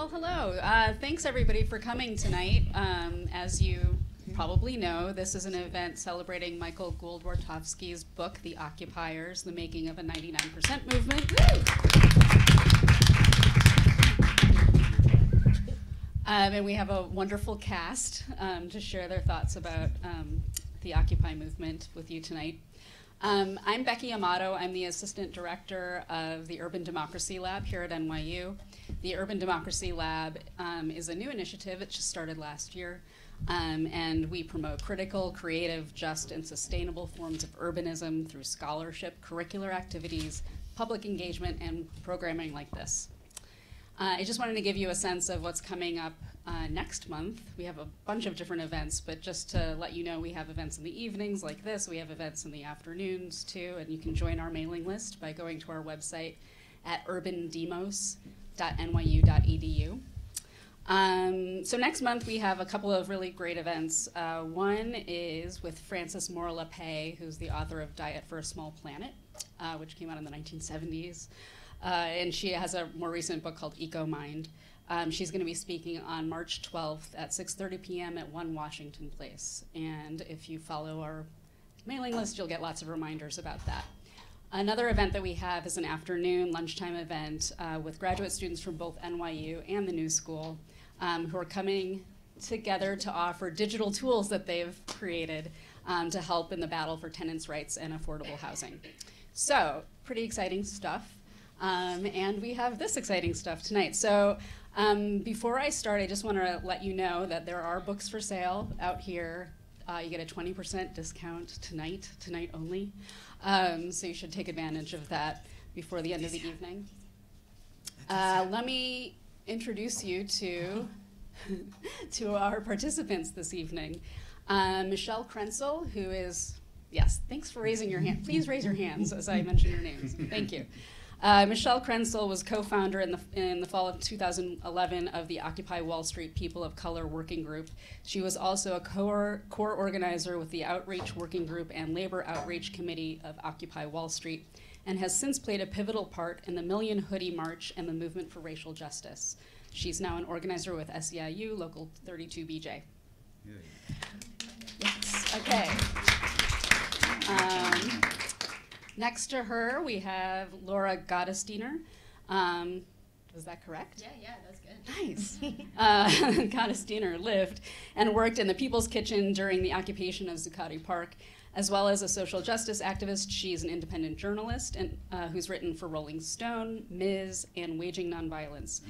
Well, hello. Thanks everybody for coming tonight. As you probably know, this is an event celebrating Michael Gould-Wartofsky's book, The Occupiers, The Making of a 99% Movement. And we have a wonderful cast to share their thoughts about the Occupy movement with you tonight. I'm Becky AMATO. I'm the Assistant Director of the Urban Democracy Lab here at NYU. The Urban Democracy Lab is a new initiative. It just started last year. And we promote critical, creative, just, and sustainable forms of urbanism through scholarship, curricular activities, public engagement, and programming like this. I just wanted to give you a sense of what's coming up next month. We have a bunch of different events, but just to let you know, we have events in the evenings like this. We have events in the afternoons too, and you can join our mailing list by going to our website at urbandemos.nyu.edu. So next month we have a couple of really great events. One is with Frances Moore LePay, who's the author of Diet for a Small Planet, which came out in the 1970s. And she has a more recent book called Eco-Mind. She's going to be speaking on March 12th at 6:30 p.m. at 1 Washington Place. And if you follow our mailing list, you'll get lots of reminders about that. Another event that we have is an afternoon lunchtime event with graduate students from both NYU and the New School who are coming together to offer digital tools that they've created to help in the battle for tenants' rights and affordable housing. So, pretty exciting stuff. And we have this exciting stuff tonight. So before I start, I just want to let you know that there are books for sale out here. You get a 20% discount tonight only. So you should take advantage of that before the end of the evening. Let me introduce you to, to our participants this evening. Michelle Crentsil, who is, yes, thanks for raising your hand. Please raise your hands as I mention your names. Thank you. Michelle Crentsil was co-founder in the fall of 2011 of the Occupy Wall Street People of Color Working Group. She was also a core organizer with the Outreach Working Group and Labor Outreach Committee of Occupy Wall Street, and has since played a pivotal part in the Million Hoodie March and the movement for racial justice. She's now an organizer with SEIU, Local 32BJ. Yes, okay. Next to her, we have Laura Gottesdiener. Was that correct? Yeah, that's good. Nice. Gottesdiener lived and worked in the People's Kitchen during the occupation of Zuccotti Park. As well as a social justice activist, she's an independent journalist and who's written for Rolling Stone, Ms., and Waging Nonviolence.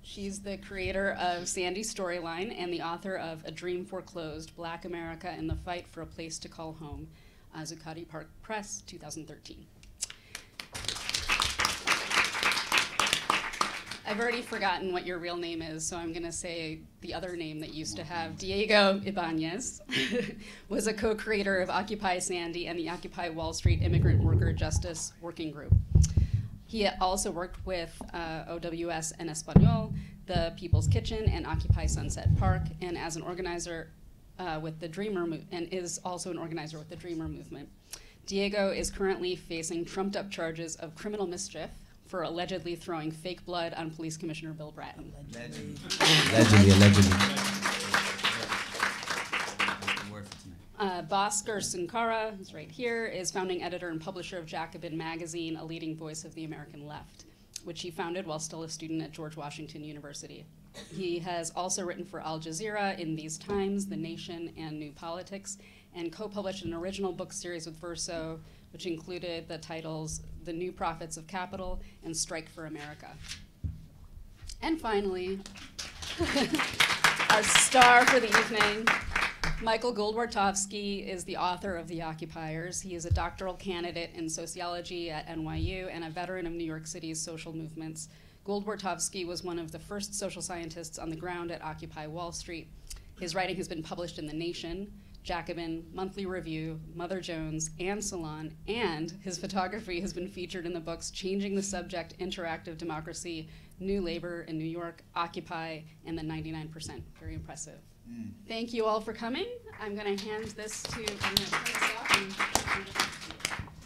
She's the creator of Sandy Storyline and the author of A Dream Foreclosed, Black America and the Fight for a Place to Call Home. Zuccotti Park Press, 2013. I've already forgotten what your real name is, so I'm going to say the other name that you used to have. Diego Ibanez was a co-creator of Occupy Sandy and the Occupy Wall Street Immigrant Worker Justice Working Group. He also worked with OWS en Español, the People's Kitchen, and Occupy Sunset Park, and as an organizer with the Dreamer and is also an organizer with the Dreamer movement. Diego is currently facing trumped-up charges of criminal mischief for allegedly throwing fake blood on Police Commissioner Bill Bratton. Allegedly. Bhaskar Sunkara, who's right here, is founding editor and publisher of Jacobin Magazine, a leading voice of the American left, which he founded while still a student at George Washington University. He has also written for Al Jazeera, In These Times, The Nation, and New Politics, and co-published an original book series with Verso, which included the titles The New Prophets of Capital and Strike for America. And finally, our star for the evening, Michael Gould-Wartofsky is the author of The Occupiers. He is a doctoral candidate in sociology at NYU and a veteran of New York City's social movements. Gould-Wartofsky was one of the first social scientists on the ground at Occupy Wall Street. His writing has been published in The Nation, Jacobin, Monthly Review, Mother Jones, and Salon, and his photography has been featured in the books Changing the Subject, Interactive Democracy, New Labor in New York, Occupy, and the 99%. Very impressive. Thank you all for coming. I'm going to hand this to, I'm going to turn this off and hand it back to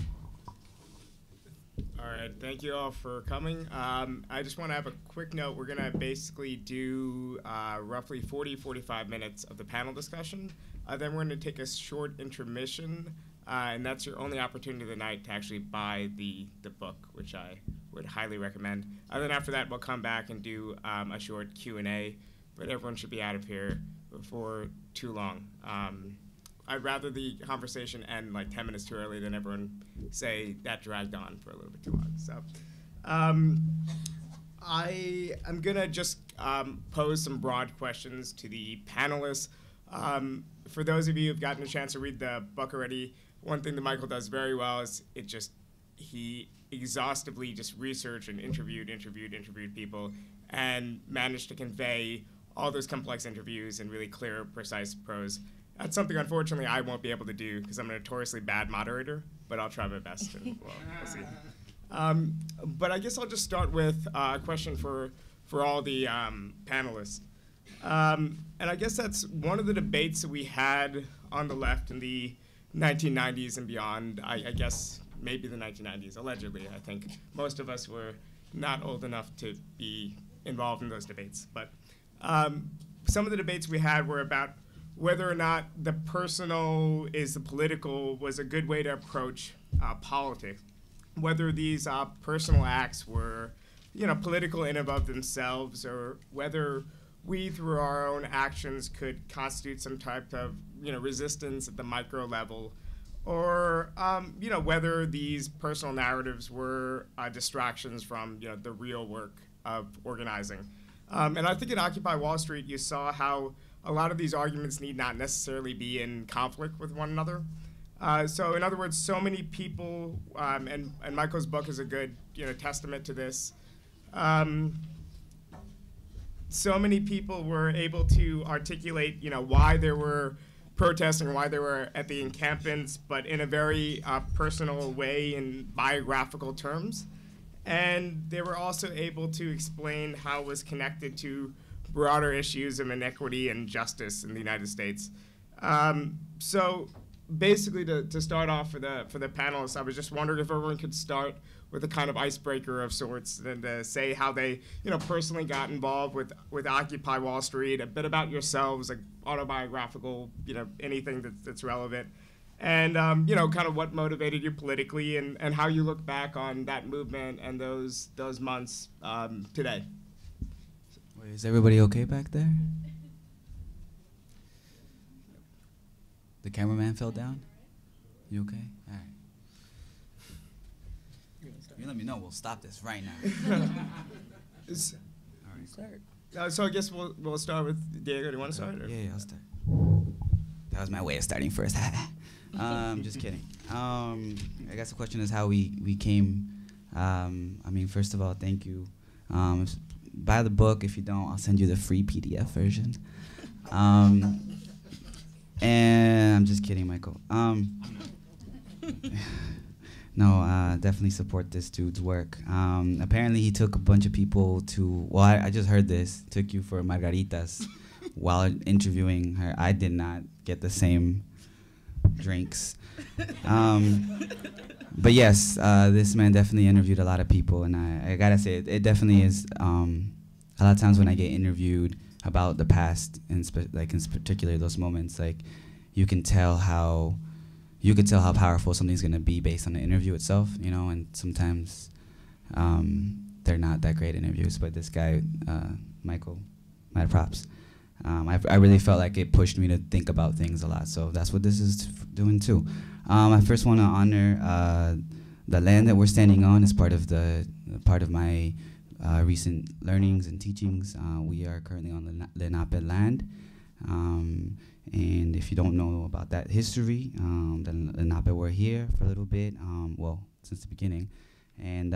you. All right. Good. Thank you all for coming. I just want to have a quick note. We're going to basically do roughly 45 minutes of the panel discussion. Then we're going to take a short intermission, and that's your only opportunity of the night to actually buy the book, which I would highly recommend. Then after that, we'll come back and do a short Q&A, but everyone should be out of here before too long. I'd rather the conversation end like 10 minutes too early than everyone say that dragged on for a little bit too long. So I am going to just pose some broad questions to the panelists. For those of you who've gotten a chance to read the book already, one thing that Michael does very well is he exhaustively just researched and interviewed people and managed to convey all those complex interviews in really clear, precise prose. That's something, unfortunately, I won't be able to do because I'm a notoriously bad moderator, but I'll try my best, and we'll see. But I guess I'll just start with a question for all the panelists. And I guess that's one of the debates that we had on the left in the 1990s and beyond. I guess maybe the 1990s, allegedly. I think most of us were not old enough to be involved in those debates. But some of the debates we had were about whether or not the personal is the political was a good way to approach politics. Whether these personal acts were, political in and of themselves, or whether we, through our own actions, could constitute some type of, resistance at the micro level, or, whether these personal narratives were distractions from, the real work of organizing. And I think in Occupy Wall Street, you saw how a lot of these arguments need not necessarily be in conflict with one another. So in other words, so many people, and Michael's book is a good testament to this, so many people were able to articulate why they were protesting, why they were at the encampments, but in a very personal way in biographical terms. And they were also able to explain how it was connected to broader issues of inequity and justice in the United States. So basically, to start off for the panelists, I was just wondering if everyone could start with a kind of icebreaker of sorts, and to say how they personally got involved with Occupy Wall Street, a bit about yourselves, like autobiographical, anything that's relevant, and kind of what motivated you politically, and how you look back on that movement and those months today. Wait, is everybody okay back there? The cameraman fell down? You okay? All right. You let me know. We'll stop this right now. All right. Start. So I guess we'll start with Diego. Do you want to start? Yeah, I'll start. That was my way of starting first. Just kidding. I guess the question is how we came. First of all, thank you. Buy the book. If you don't, I'll send you the free PDF version. And I'm just kidding, Michael. No, definitely support this dude's work. Apparently, he took a bunch of people to, I just heard this, took you for margaritas while interviewing her. I did not get the same drinks. But yes, this man definitely interviewed a lot of people, and I gotta say, it definitely is, a lot of times when I get interviewed about the past, in particular those moments, like, you could tell how powerful something's gonna be based on the interview itself, and sometimes they're not that great interviews, but this guy, Michael, mad props. I really felt like it pushed me to think about things a lot, so that's what this is doing too. I first want to honor the land that we're standing on as part of my recent learnings and teachings. We are currently on the Lenape land, and if you don't know about that history, then Lenape were here for a little bit, since the beginning, and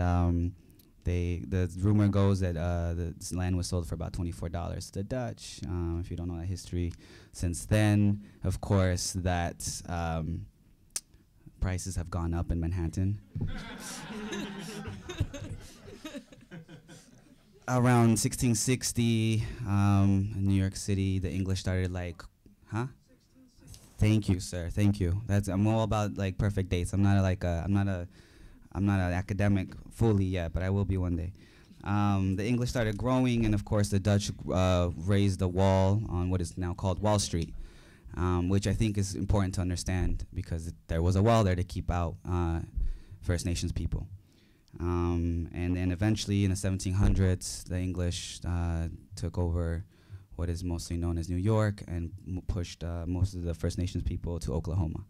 the rumor goes that this land was sold for about $24 to the Dutch. If you don't know that history, since then, of course, that prices have gone up in Manhattan. Around 1660, in New York City, the English started Thank you, sir. Thank you. I'm all about perfect dates. I'm not I'm not an academic fully yet, but I will be one day. The English started growing, and of course the Dutch raised the wall on what is now called Wall Street, which I think is important to understand because there was a wall there to keep out First Nations people. And then eventually in the 1700s, the English took over what is mostly known as New York and pushed most of the First Nations people to Oklahoma.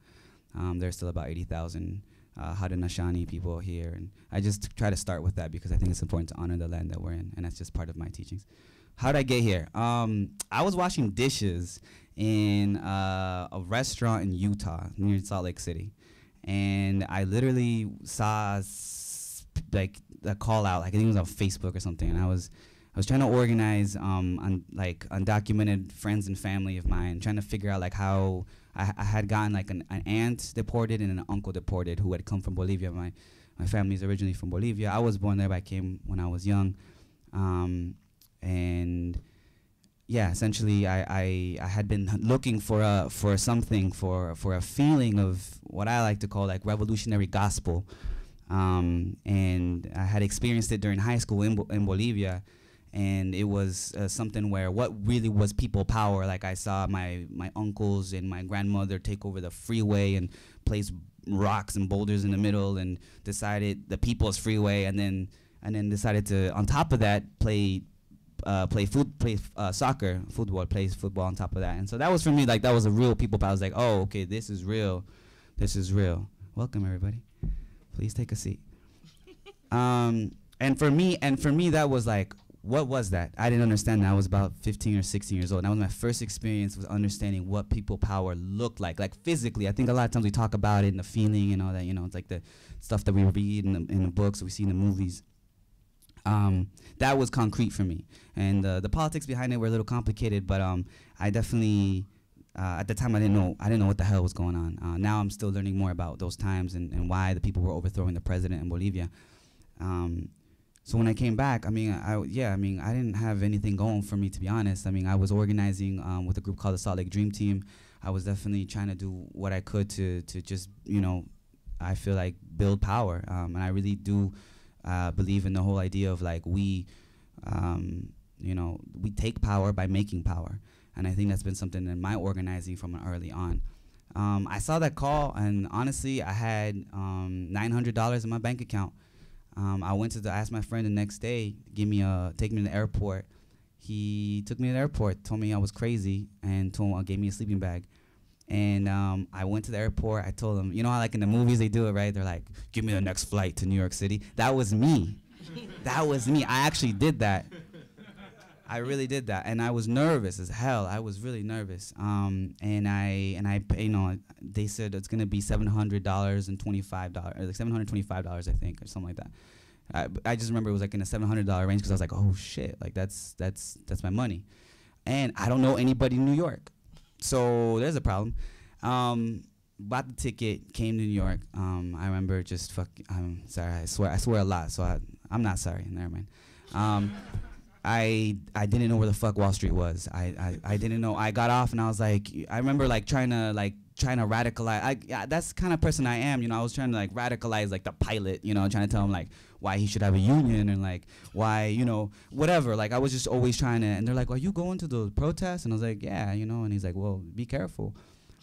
There's still about 80,000 Haudenosaunee people here, and I just try to start with that because I think it's important to honor the land that we're in, and that's just part of my teachings. How did I get here? I was washing dishes in a restaurant in Utah near Salt Lake City, and I literally saw like a call out, like I think it was on Facebook or something, and I was trying to organize undocumented friends and family of mine, trying to figure out like how I had gotten like an aunt deported and an uncle deported who had come from Bolivia. My family's originally from Bolivia. I was born there, but I came when I was young. And yeah, essentially I had been looking for something, for a feeling of what I like to call like revolutionary gospel. And I had experienced it during high school in Bolivia. And it was something where what really was people power. Like I saw my uncles and my grandmother take over the freeway and place rocks and boulders in the middle and decided the people's freeway, and then decided to on top of that play soccer, football on top of that. And so that was for me, like that was a real people power. I was like, oh, okay, this is real. This is real. Welcome everybody. Please take a seat. And for me that was like, what was that? I didn't understand that. I was about 15 or 16 years old. And that was my first experience with understanding what people power looked like physically. I think a lot of times we talk about it and the feeling and all that, it's like the stuff that we read in the books, we see in the movies. That was concrete for me. And the politics behind it were a little complicated, but I definitely, at the time I didn't know what the hell was going on. Now I'm still learning more about those times and why the people were overthrowing the president in Bolivia. So when I came back, I didn't have anything going for me, to be honest. I was organizing with a group called the Salt Lake Dream Team. I was definitely trying to do what I could to just, I feel like build power. And I really do believe in the whole idea of like we take power by making power. And I think that's been something in my organizing from early on. I saw that call, and honestly, I had $900 in my bank account. I went to ask my friend the next day, take me to the airport. He took me to the airport, told me I was crazy, and gave me a sleeping bag. And I went to the airport. I told him, how like in the movies they do it, right? They're like, give me the next flight to New York City. That was me. That was me. I actually did that. I really did that, and I was nervous as hell. I was really nervous. And I, they said it's gonna be $700 and $25, like $725, I think, or something like that. I just remember it was like in a $700 range because I was like, oh shit, like that's my money, and I don't know anybody in New York, so there's a problem. Bought the ticket, came to New York. I remember I'm sorry, I swear a lot, so I'm not sorry. Never mind. I didn't know where the fuck Wall Street was. I didn't know. I got off and I was like, I remember like trying to radicalize. That's the kind of person I am. I was trying to like radicalize like the pilot. Trying to tell him like why he should have a union and like why whatever. Like I was just always trying to. And they're like, are you going to the protests? And I was like, yeah, And he's like, well, be careful.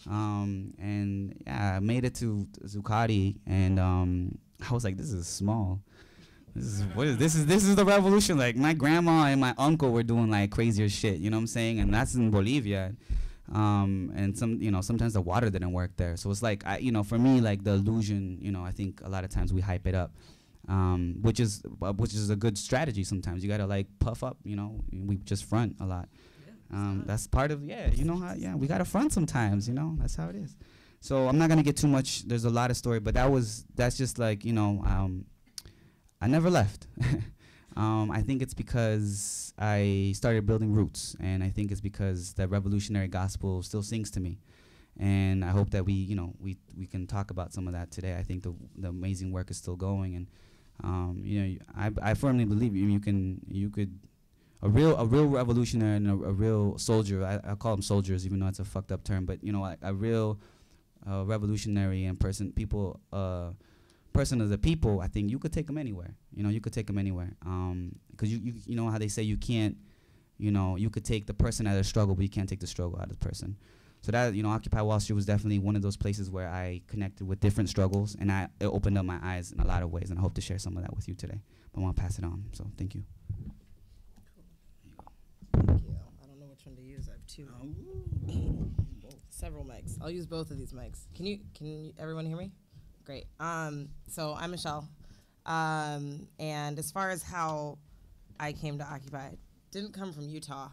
And yeah, I made it to Zuccotti, and I was like, this is small. This is the revolution. Like my grandma and my uncle were doing like crazier shit, you know what I'm saying? And that's in Bolivia. And sometimes the water didn't work there. So it's like, for me, like the illusion, I think a lot of times we hype it up, which is a good strategy sometimes. You gotta like puff up, we just front a lot. That's part of, we gotta front sometimes, that's how it is. So I'm not gonna get too much, there's a lot of story, but that's just like, I never left. I think it's because I started building roots, and I think it's because the revolutionary gospel still sings to me. And I hope that we can talk about some of that today. I think the amazing work is still going, and I firmly believe you could a real revolutionary and a real soldier. I call them soldiers, even though it's a fucked up term, but a real revolutionary and person of the people, I think you could take them anywhere. You know, you could take them anywhere. Because you know how they say you can't, you know, you could take the person out of the struggle, but you can't take the struggle out of the person. So that, you know, Occupy Wall Street was definitely one of those places where I connected with different struggles, and it opened up my eyes in a lot of ways, and I hope to share some of that with you today. But I want to pass it on, so thank you. Thank you. I don't know which one to use. I have two. Several mics. I'll use both of these mics. Can you everyone hear me? Great. So I'm Michelle, and as far as how I came to Occupy, I didn't come from Utah,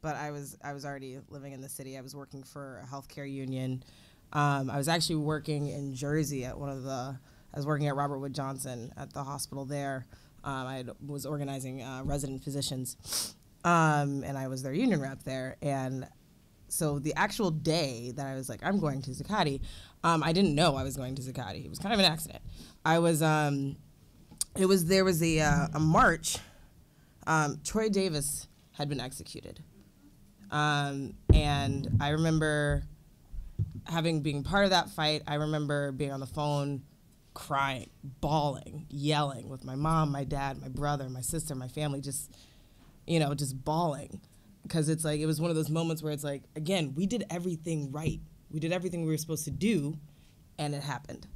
but I was already living in the city. I was working for a healthcare union. I was actually working in Jersey at I was working at Robert Wood Johnson at the hospital there. I was organizing resident physicians, and I was their union rep there. And so the actual day that I was like, I'm going to Zuccotti, I didn't know I was going to Zuccotti. It was kind of an accident. There was a march. Troy Davis had been executed. And I remember being part of that fight. I remember being on the phone, crying, bawling, yelling with my mom, my dad, my brother, my sister, my family, just bawling. Because it's like, it was one of those moments where it's like, again, we did everything right. We did everything we were supposed to do, and it happened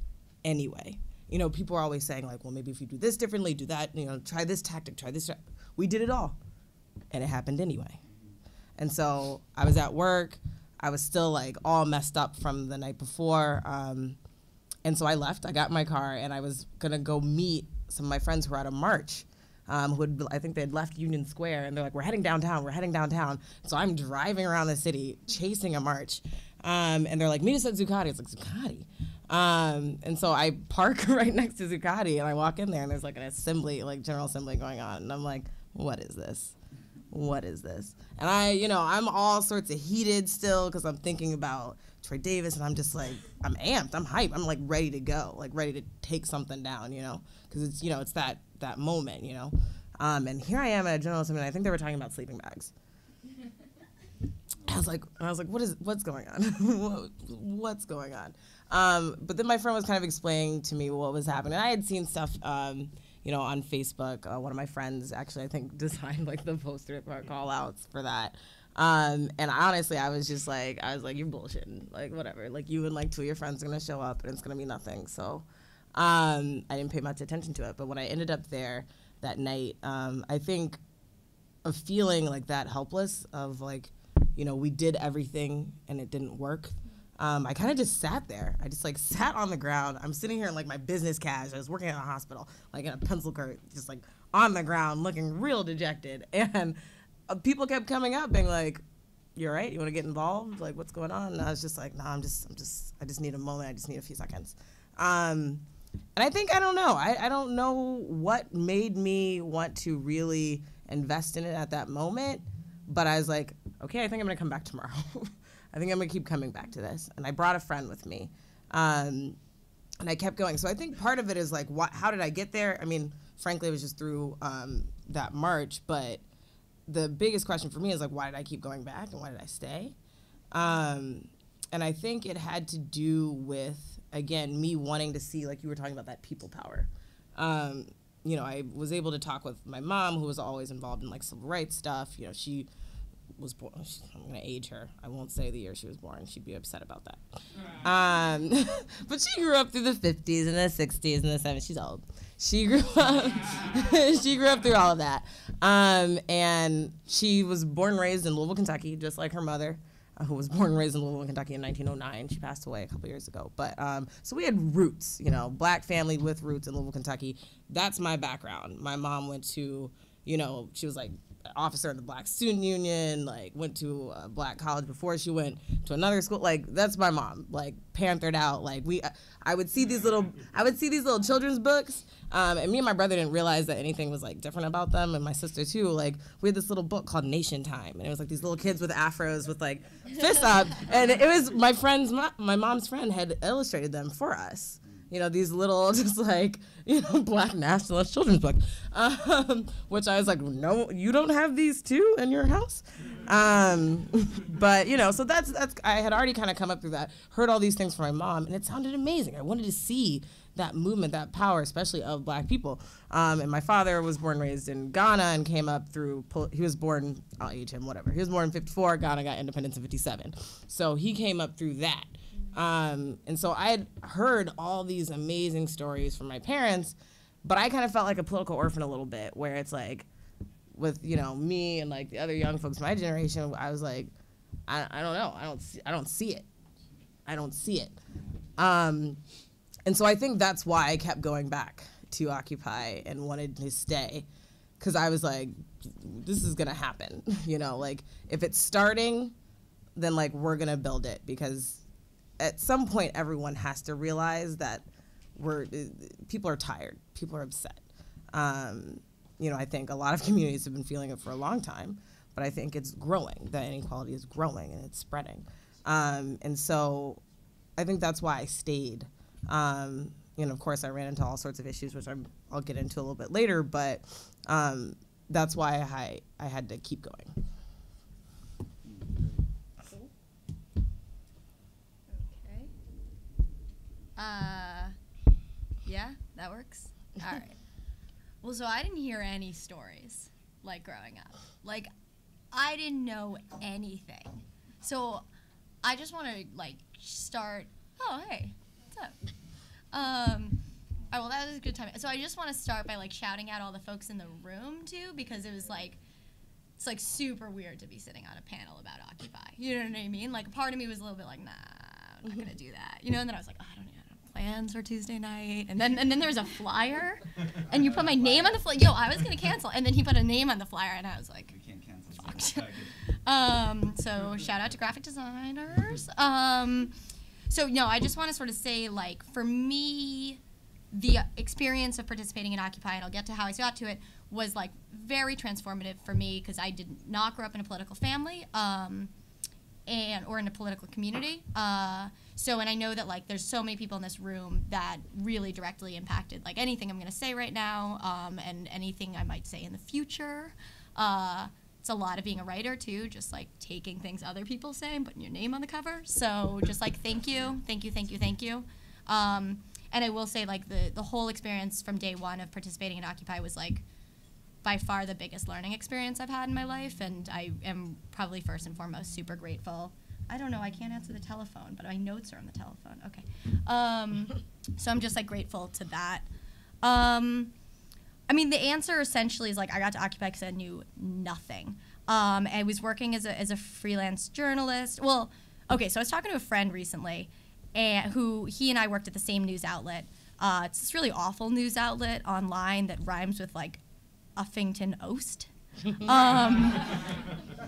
anyway. You know, people are always saying like, well, maybe if you do this differently, do that, you know, try this tactic, try this. We did it all, and it happened anyway. And so I was at work. I was still like all messed up from the night before. And so I left. I got in my car, and I was going to go meet some of my friends who were at a march. I think they had left Union Square, and they're like, we're heading downtown. So I'm driving around the city, chasing a march. And they're like, meet us at Zuccotti. It's like, Zuccotti? And so I park right next to Zuccotti, and I walk in there, and there's like an assembly, like general assembly going on. And I'm like, what is this? What is this? And I'm all sorts of heated still, because I'm thinking about Troy Davis, and I'm just like, I'm amped, I'm hyped, I'm like ready to go, like ready to take something down, because it's, it's that moment, and here I am at a general assembly, and I think they were talking about sleeping bags. I was like, what's going on? What's going on? But then my friend was kind of explaining to me what was happening. I had seen stuff, on Facebook. One of my friends actually, I think, designed like the poster call outs for that. And honestly, I was like, you're bullshitting, like whatever. Like you and like two of your friends are gonna show up, and it's gonna be nothing. So I didn't pay much attention to it. But when I ended up there that night, I think of feeling like that helpless of like, we did everything and it didn't work. I kind of just sat there. I just like sat on the ground. I'm sitting here in like my business cash. I was working at a hospital, like in a pencil cart, just like on the ground, looking real dejected. And people kept coming up, being like, "You all right? You want to get involved? Like, what's going on?" And I was just like, "No, I just need a moment. I just need a few seconds." And I think I don't know what made me want to really invest in it at that moment. But I was like, okay, I think I'm gonna come back tomorrow. I think I'm gonna keep coming back to this. And I brought a friend with me, and I kept going. So I think part of it is like, how did I get there? I mean, frankly, it was just through that march. But the biggest question for me is like, why did I keep going back, and why did I stay? And I think it had to do with, again, me wanting to see, like you were talking about, that people power. I was able to talk with my mom, who was always involved in like civil rights stuff. She was born, I'm gonna age her. I won't say the year she was born. She'd be upset about that. But she grew up through the 50s and the 60s and the 70s. She's old. She grew up through all of that. And she was born and raised in Louisville, Kentucky, just like her mother, who was born and raised in Louisville, Kentucky in 1909. She passed away a couple years ago. But so we had roots, black family with roots in Louisville, Kentucky. That's my background. My mom went to, she was like officer in the Black Student Union, like went to a black college before she went to another school. Like that's my mom, like panthered out. Like I would see these little children's books, and me and my brother didn't realize that anything was like different about them, and my sister too. Like we had this little book called Nation Time, and it was like these little kids with afros with like fists up, and it was my mom's friend had illustrated them for us. you know, these little just like, you know, Black nationalist children's book, which I was like, no, you don't have these too in your house. But, you know, so that's I had already kind of come up through that, heard all these things from my mom, and it sounded amazing. I wanted to see that movement, that power, especially of Black people. And my father was born and raised in Ghana and came up through, he was born, I'll age him, whatever. He was born in 54, Ghana got independence in 57. So he came up through that. And so I had heard all these amazing stories from my parents, but I kind of felt like a political orphan a little bit, where it's like, with, you know, me and like the other young folks my generation, I was like, I don't know, I don't see it. And so I think that's why I kept going back to Occupy and wanted to stay, because I was like, this is gonna happen, you know, like if it's starting, then like we're gonna build it, because at some point everyone has to realize that people are tired, people are upset. You know, I think a lot of communities have been feeling it for a long time, but I think it's growing, that inequality is growing and it's spreading. And so I think that's why I stayed. You know, of course, I ran into all sorts of issues, which I'll get into a little bit later, but that's why I had to keep going. Cool. Okay. Yeah, that works. All right. Well, so I didn't hear any stories, like, growing up. Like, I didn't know anything. So I just want to, like, start, oh, hey, what's up? All right, well, that was a good time. So I just want to start by, like, shouting out all the folks in the room, too, because it was, like, it's, like, super weird to be sitting on a panel about Occupy. You know what I mean? Like, part of me was a little bit like, nah, I'm not going to do that. You know, and then I was like, oh, I don't know. Plans for Tuesday night, and then there was a flyer, and you put my name on the flyer. Yo, I was gonna cancel, and then he put a name on the flyer, and I was like, We can't cancel. fucked. So shout out to graphic designers. So no, I just want to sort of say, like, for me, the experience of participating in Occupy, and I'll get to how I got to it, was like very transformative for me, because I did not grow up in a political family, or in a political community. And I know that, like, there's so many people in this room that really directly impacted, like, anything I'm going to say right now, and anything I might say in the future. It's a lot of being a writer, too, just, like, taking things other people say and putting your name on the cover. So just, like, thank you. And I will say, like, the whole experience from day one of participating in Occupy was, like, by far the biggest learning experience I've had in my life, and I am probably first and foremost super grateful. I don't know, I can't answer the telephone, but my notes are on the telephone. Okay. So I'm just, like, grateful to that. I mean, the answer essentially is, like, I got to Occupy because I knew nothing. I was working as a freelance journalist. Well, okay, so I was talking to a friend recently, and he and I worked at the same news outlet. It's this really awful news outlet online that rhymes with, like, Uffington Oast.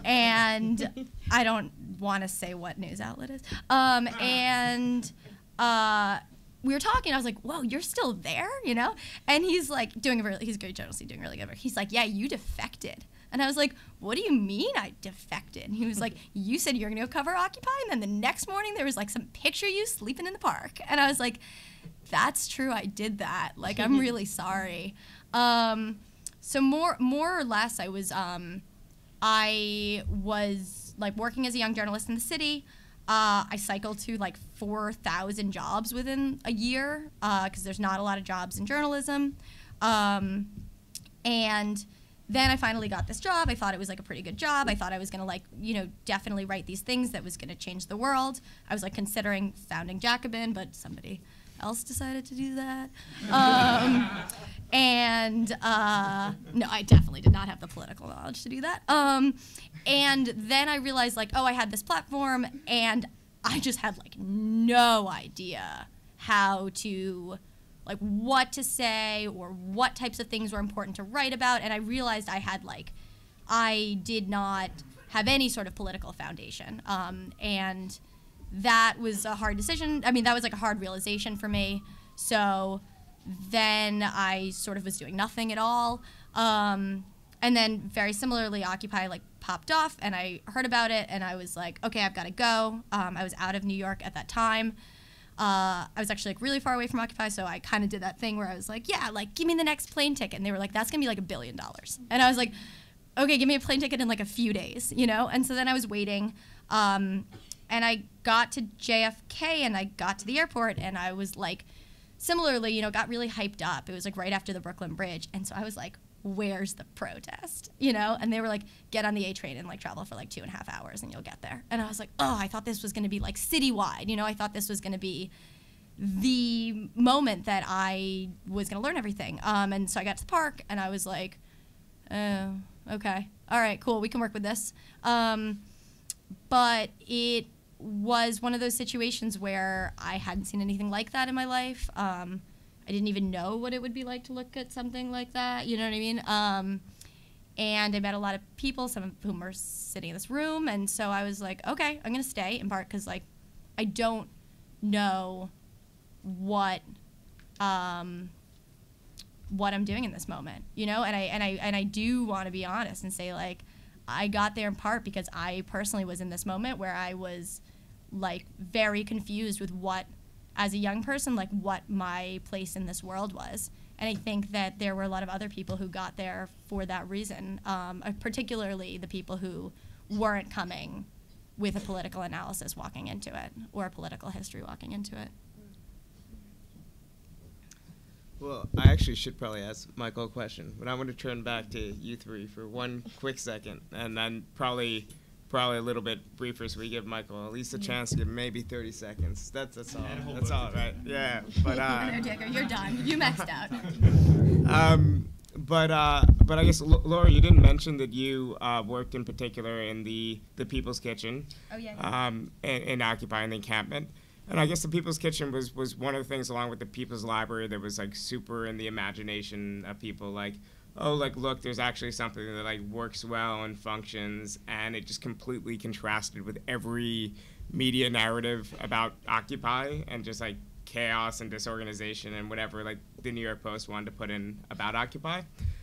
And I don't want to say what news outlet is. We were talking, I was like, whoa, you're still there, you know? And he's like, he's a great journalist, doing really good work. He's like, yeah, you defected. And I was like, what do you mean I defected? And he was like, you said you're gonna go cover Occupy, and then the next morning there was like some picture of you sleeping in the park. And I was like, that's true, I did that. Like, I'm really sorry. So more or less, I was like working as a young journalist in the city. I cycled to like 4,000 jobs within a year, because there's not a lot of jobs in journalism. And then I finally got this job. I thought it was like a pretty good job. I thought I was gonna, like, you know, definitely write these things that was gonna change the world. I was like considering founding Jacobin, but somebody else decided to do that. No, I definitely did not have the political knowledge to do that. And then I realized, like, oh, I had this platform, and I just had, like, no idea how to, like, what to say or what types of things were important to write about. And I realized I did not have any sort of political foundation. And that was a hard decision. I mean, that was like a hard realization for me. So then I sort of was doing nothing at all. And then very similarly, Occupy like popped off, and I heard about it, and I was like, okay, I've got to go. I was out of New York at that time. I was actually like really far away from Occupy, so I kind of did that thing where I was like, yeah, like give me the next plane ticket. And they were like, that's gonna be like $1 billion. And I was like, okay, give me a plane ticket in like a few days, you know? And so then I was waiting, and I got to JFK and I got to the airport and I was like, similarly, you know, got really hyped up. It was like right after the Brooklyn Bridge. And so I was like, where's the protest, you know? And they were like, get on the A train and like travel for like 2.5 hours and you'll get there. And I was like, oh, I thought this was gonna be like citywide, you know? I thought this was gonna be the moment that I was gonna learn everything. And so I got to the park and I was like, oh, okay, all right, cool, we can work with this. But it was one of those situations where I hadn't seen anything like that in my life. I didn't even know what it would be like to look at something like that, you know what I mean? And I met a lot of people, some of whom were sitting in this room, and so I was like, okay, I'm gonna stay, in part because like I don't know what I'm doing in this moment, you know? And I do want to be honest and say like I got there in part because I personally was in this moment where I was like very confused with what, as a young person, like what my place in this world was. And I think that there were a lot of other people who got there for that reason, particularly the people who weren't coming with a political analysis walking into it or a political history walking into it. Well, I actually should probably ask Michael a question, but I want to turn back to you three for one quick second, and then probably a little bit briefer, so we give Michael at least a chance to give maybe 30 seconds. That's all. That's all, right? Yeah. But You're done. You maxed out. But I guess Laura, you didn't mention that you worked in particular in the People's Kitchen. Oh yeah. In occupying the encampment. And I guess the People's Kitchen was one of the things, along with the People's Library, that was like super in the imagination of people. Like, oh, like look, there's actually something that like works well and functions, and it just completely contrasted with every media narrative about Occupy and just like chaos and disorganization and whatever like the New York Post wanted to put in about Occupy.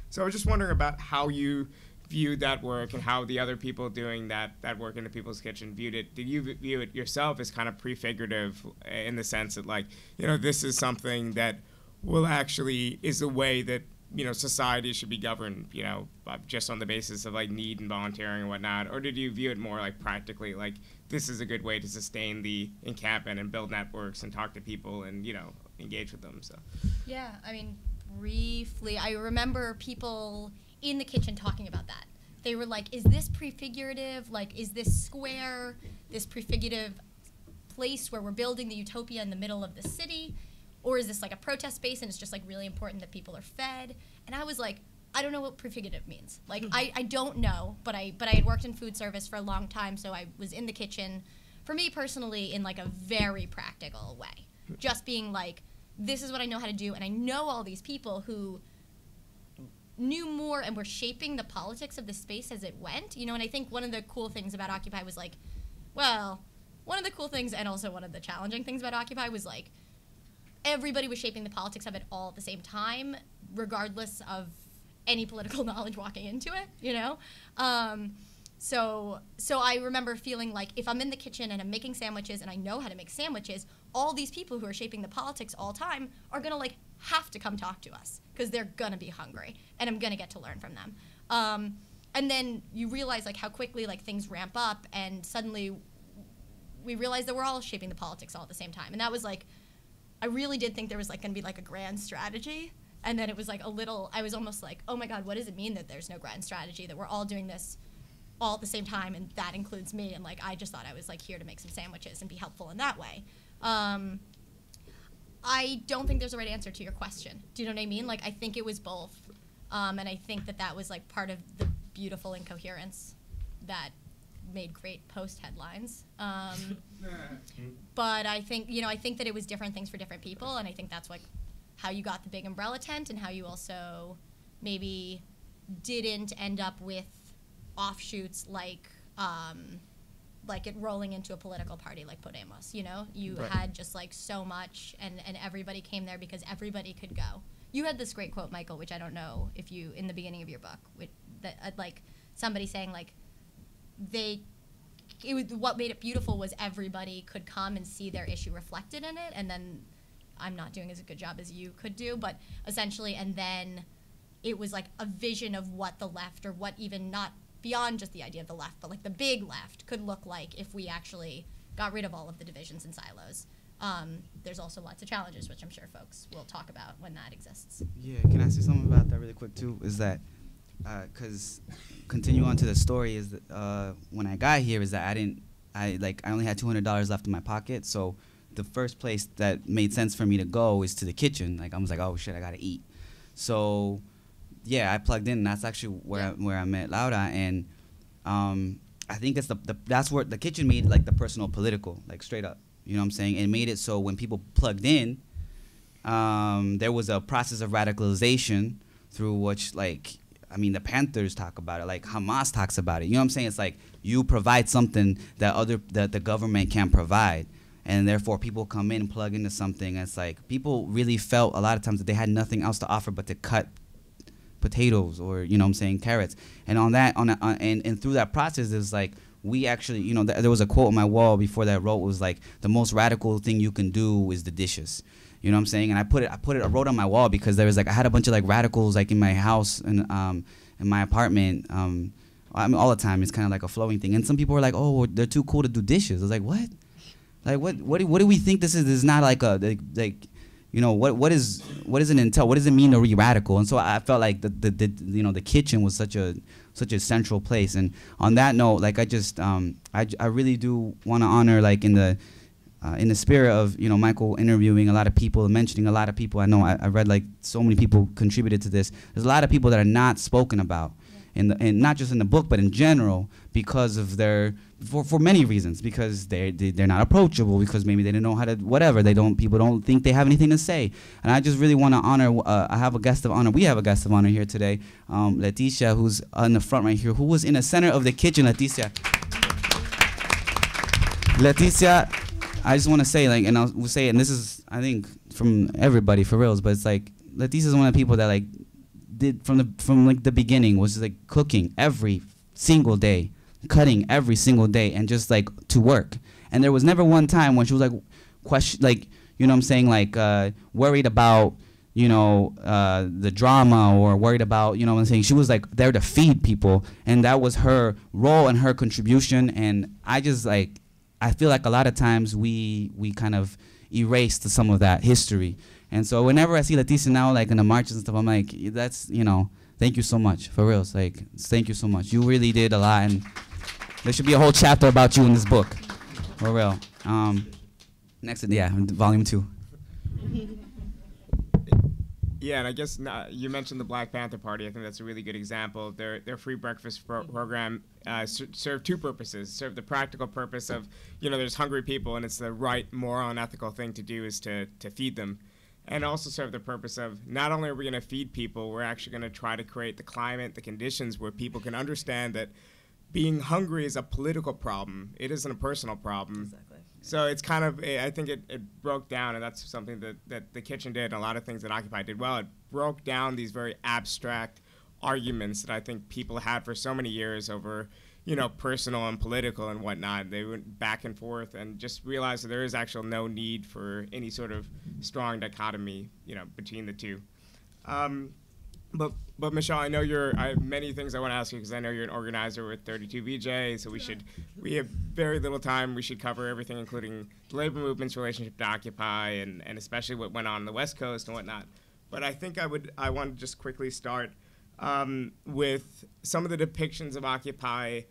So I was just wondering about how you viewed that work and how the other people doing that work in the People's Kitchen viewed it. Did you view it yourself as kind of prefigurative in the sense that like, you know, this is something that will actually is a way that, you know, society should be governed, you know, just on the basis of like need and volunteering and whatnot? Or did you view it more like practically like this is a good way to sustain the encampment and build networks and talk to people and, you know, engage with them? So Yeah, I mean, briefly, I remember people in the kitchen talking about that. They were like, is this prefigurative? Like, is this square, this prefigurative place where we're building the utopia in the middle of the city? Or is this like a protest space and it's just like really important that people are fed? And I was like, I don't know what prefigurative means. Like, I don't know, but I had worked in food service for a long time, so I was in the kitchen, for me personally, in like a very practical way. Just being like, this is what I know how to do, and I know all these people who knew more and were shaping the politics of the space as it went, you know. And I think one of the cool things about Occupy was like, well, one of the cool things and also one of the challenging things about Occupy was like, everybody was shaping the politics of it all at the same time, regardless of any political knowledge walking into it, you know? So I remember feeling like if I'm in the kitchen and I'm making sandwiches and I know how to make sandwiches, all these people who are shaping the politics all time are gonna like have to come talk to us because they're gonna be hungry and I'm gonna get to learn from them. And then you realize like how quickly like things ramp up and suddenly we realize that we're all shaping the politics all at the same time. And that was like, I really did think there was like gonna be like a grand strategy. And then it was like a little, I was almost like, oh my God, what does it mean that there's no grand strategy, that we're all doing this all at the same time, and that includes me, and like I just thought I was like here to make some sandwiches and be helpful in that way. I don't think there's a right answer to your question. Do you know what I mean? Like I think it was both, and I think that that was like part of the beautiful incoherence that made great post headlines. But I think, you know, I think that it was different things for different people, and I think that's like how you got the big umbrella tent and how you also maybe didn't end up with offshoots like it rolling into a political party like Podemos, you know? You Right. had just like so much and everybody came there because everybody could go. You had this great quote, Michael, which I don't know if you, in the beginning of your book, that like somebody saying like they what made it beautiful was everybody could come and see their issue reflected in it, and then I'm not doing as a good job as you could do, but essentially, and then it was like a vision of what the left, or what even not beyond just the idea of the left, but like the big left could look like if we actually got rid of all of the divisions and silos. There's also lots of challenges, which I'm sure folks will talk about when that exists. Yeah, can I say something about that really quick too? Is that, because continue on to the story, is that when I got here is that I only had $200 left in my pocket, so the first place that made sense for me to go is to the kitchen. Like I was like, oh shit, I gotta eat. So yeah, I plugged in, and that's actually where I met Laura, and I think it's that's where the kitchen made like the personal political, like straight up. You know what I'm saying? It made it so when people plugged in, there was a process of radicalization through which, like, I mean, the Panthers talk about it, like Hamas talks about it. You know what I'm saying? It's like you provide something that the government can't provide, and therefore people come in and plug into something. And it's like people really felt a lot of times that they had nothing else to offer but to cut potatoes or, you know what I'm saying, carrots. And and through that process is like, we actually, you know, there was a quote on my wall before that I wrote, was like, the most radical thing you can do is the dishes. You know what I'm saying? And I wrote on my wall because there was like, I had a bunch of like radicals like in my house and in my apartment. I mean, all the time. It's kind of like a flowing thing. And some people were like, oh, they're too cool to do dishes. I was like, what? Like, what do we think this is? This is not like you know, what does it entail? What does it mean to be radical? And so I felt like the kitchen was such a central place. And on that note, like I really do want to honor, like in the spirit of, you know, Michael interviewing a lot of people, mentioning a lot of people. I know I read like so many people contributed to this. There's a lot of people that are not spoken about, and not just in the book, but in general, because of for many reasons, because they're not approachable, because maybe they don't know how to, whatever, people don't think they have anything to say. And I just really want to honor, I have a guest of honor, we have a guest of honor here today, Leticia, who's on the front right here, who was in the center of the kitchen. Leticia, I just want to say, like, and I'll say it, and this is, I think, from everybody, for reals, but it's like, Leticia is one of the people that, like, did from like the beginning, was like cooking every single day, cutting every single day, and just like to work. And there was never one time when she was like you know what I'm saying, like worried about, you know, the drama, or worried about, you know what I'm saying. She was like there to feed people, and that was her role and her contribution. And I just like, I feel like a lot of times we kind of erased some of that history. And so whenever I see Leticia now, like in the marches and stuff, I'm like, that's, you know, thank you so much, for real. Like, thank you so much. You really did a lot, and there should be a whole chapter about you in this book, for real. Next, yeah, volume 2. Yeah, and I guess you mentioned the Black Panther Party. I think that's a really good example. Their free breakfast program served two purposes. Served the practical purpose of, you know, there's hungry people, and it's the right moral and ethical thing to do is to feed them. And also serve the purpose of, not only are we going to feed people, we're actually going to try to create the climate, the conditions where people can understand that being hungry is a political problem. It isn't a personal problem. Exactly. So it's kind of, I think it broke down, and that's something that the kitchen did, and a lot of things that Occupy did well. It broke down these very abstract arguments that I think people had for so many years over, you know, personal and political and whatnot. They went back and forth and just realized that there is actually no need for any sort of strong dichotomy, you know, between the two. But Michelle, I know I have many things I want to ask you, because I know you're an organizer with 32 VJ, so we have very little time. We should cover everything, including the labor movement's relationship to Occupy, and especially what went on the West Coast and whatnot. But I think I want to just quickly start with some of the depictions of Occupy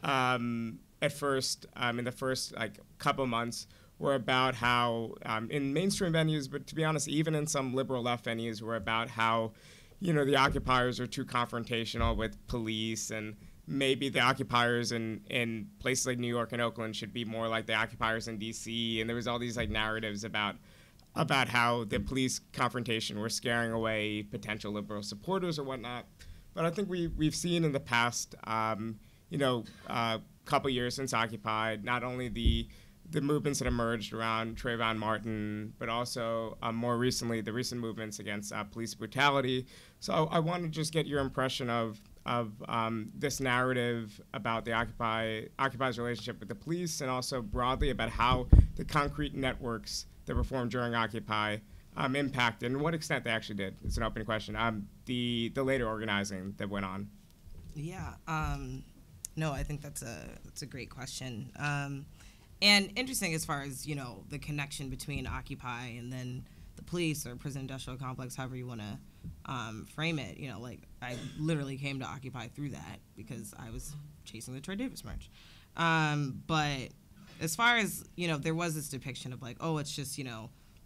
at first, in the first like couple months, were about how in mainstream venues, but to be honest, even in some liberal left venues, were about how, you know, the occupiers are too confrontational with police, and maybe the occupiers in places like New York and Oakland should be more like the occupiers in DC. And there was all these like narratives about how the police confrontation were scaring away potential liberal supporters or whatnot. But I think we've seen in the past, you know, couple years since Occupy, not only the movements that emerged around Trayvon Martin, but also more recently the recent movements against police brutality. So I want to just get your impression of of this narrative about the Occupy's relationship with the police, and also broadly about how the concrete networks that were formed during Occupy impacted, and what extent they actually did. It's an open question. The later organizing that went on. Yeah. No, I think that's a great question. And interesting as far as, the connection between Occupy and then the police or prison industrial complex, however you want to frame it. I literally came to Occupy through that because I was chasing the Troy Davis March. But as far as, there was this depiction of it's just,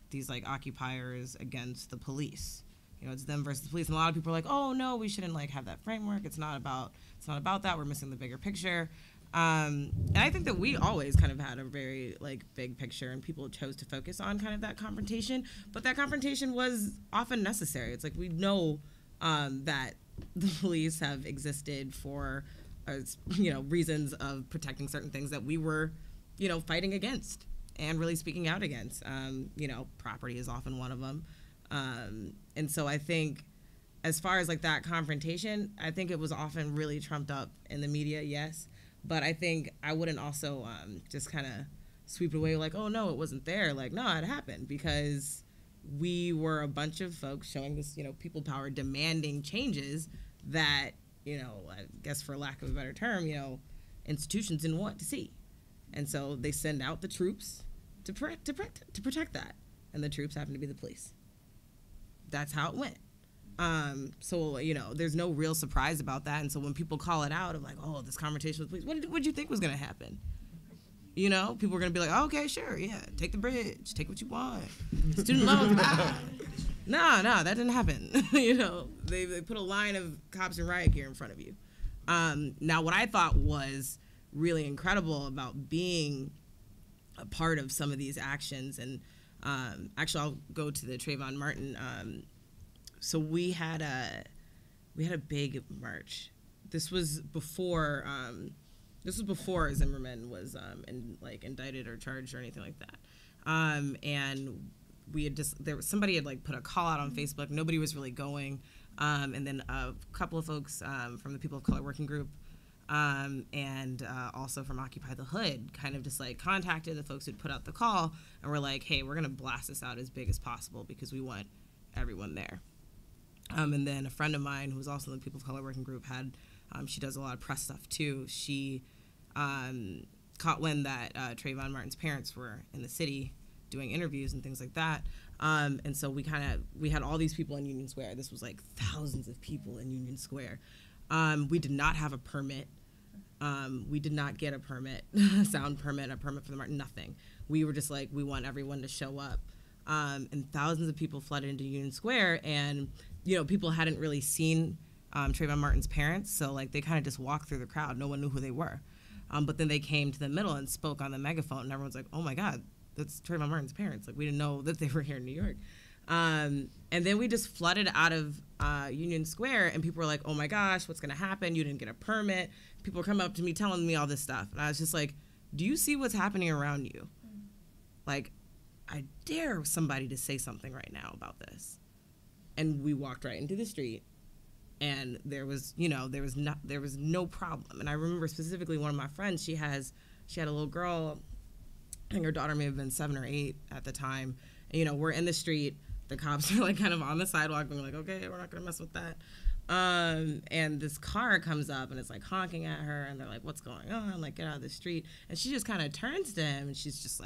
these occupiers against the police. It's them versus the police. And a lot of people are like, oh no, we shouldn't have that framework. It's not about that. We're missing the bigger picture. And I think that we always kind of had a very big picture, and people chose to focus on kind of that confrontation. But that confrontation was often necessary. It's we know that the police have existed for reasons of protecting certain things that we were fighting against and really speaking out against. Property is often one of them. And so I think as far as that confrontation, I think it was often really trumped up in the media, yes. But I think I wouldn't also just kind of sweep it away oh, no, it wasn't there. No, it happened because we were a bunch of folks showing this, people power, demanding changes that, I guess for lack of a better term, institutions didn't want to see. And so they send out the troops to protect that. And the troops happen to be the police. That's how it went. So, there's no real surprise about that. And so when people call it out of oh, this confrontation with police, what did you think was going to happen? People were going to be oh, okay, sure, yeah, take the bridge, take what you want. Student loans, No, that didn't happen. They put a line of cops in riot gear in front of you. Now, what I thought was really incredible about being a part of some of these actions, and actually I'll go to the Trayvon Martin. So we had a big march. This was before Zimmerman was indicted or charged or anything like that. And we had somebody had put a call out on Facebook. Nobody was really going. And then a couple of folks from the People of Color Working Group and also from Occupy the Hood kind of just contacted the folks who'd put out the call and were hey, we're gonna blast this out as big as possible because we want everyone there. And then a friend of mine who was also in the People of Color Working Group had, she does a lot of press stuff too. She caught wind that Trayvon Martin's parents were in the city doing interviews and things like that. And so we had all these people in Union Square. This was thousands of people in Union Square. We did not have a permit. We did not get a permit, sound permit, a permit for the Martin, nothing. We were just we want everyone to show up. And thousands of people flooded into Union Square, and people hadn't really seen Trayvon Martin's parents, so they kind of just walked through the crowd. No one knew who they were. But then they came to the middle and spoke on the megaphone, and everyone's oh my God, that's Trayvon Martin's parents. We didn't know that they were here in New York. And then we just flooded out of Union Square, and people were oh my gosh, what's gonna happen? You didn't get a permit. People were coming up to me telling me all this stuff, and I was just do you see what's happening around you? I dare somebody to say something right now about this. And we walked right into the street, and there was no problem. And I remember specifically one of my friends, she had a little girl, I think her daughter may have been 7 or 8 at the time. And, we're in the street, the cops are kind of on the sidewalk, being okay, we're not gonna mess with that. And this car comes up and it's honking at her, and they're what's going on? Get out of the street. And she just kind of turns to him, and she's just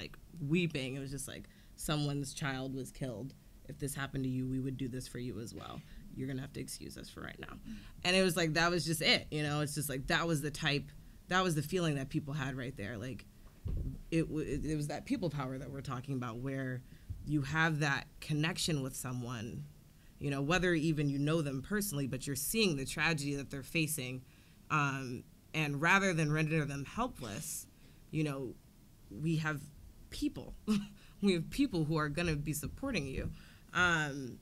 weeping. It was just someone's child was killed. If this happened to you, we would do this for you as well. You're gonna have to excuse us for right now. And it was that was just it. It's just that was the feeling that people had right there. It was that people power that we're talking about, where you have that connection with someone, whether even you know them personally, but you're seeing the tragedy that they're facing, and rather than render them helpless, we have people. We have people who are going to be supporting you. And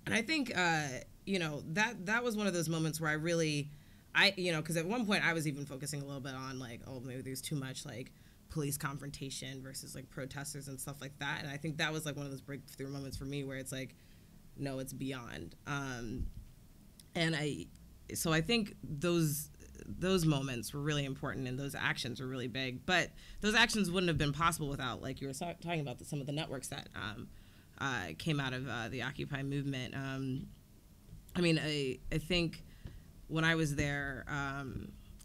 I think, that was one of those moments where because at one point I was even focusing a little bit on oh, maybe there's too much police confrontation versus protesters and stuff like that. And I think that was one of those breakthrough moments for me where it's no, it's beyond. And so I think those moments were really important, and those actions were really big. But those actions wouldn't have been possible without, like you were talking about, some of the networks that came out of the Occupy movement. I mean, I think when I was there,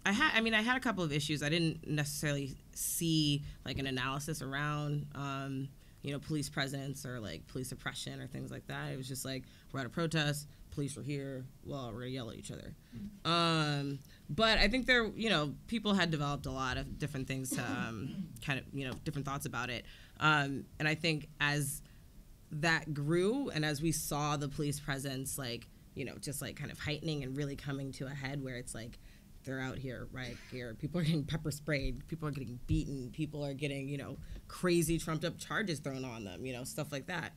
I had a couple of issues. I didn't necessarily see like an analysis around, police presence or like police oppression or things like that. It was just like, we're at a protest, police are here, well, we're gonna yell at each other. But I think there, people had developed a lot of different things to kind of, different thoughts about it. And I think as that grew and as we saw the police presence, like, just like kind of heightening and really coming to a head where it's like, they're out here, right here. People are getting pepper sprayed. People are getting beaten. People are getting, crazy trumped up charges thrown on them, stuff like that.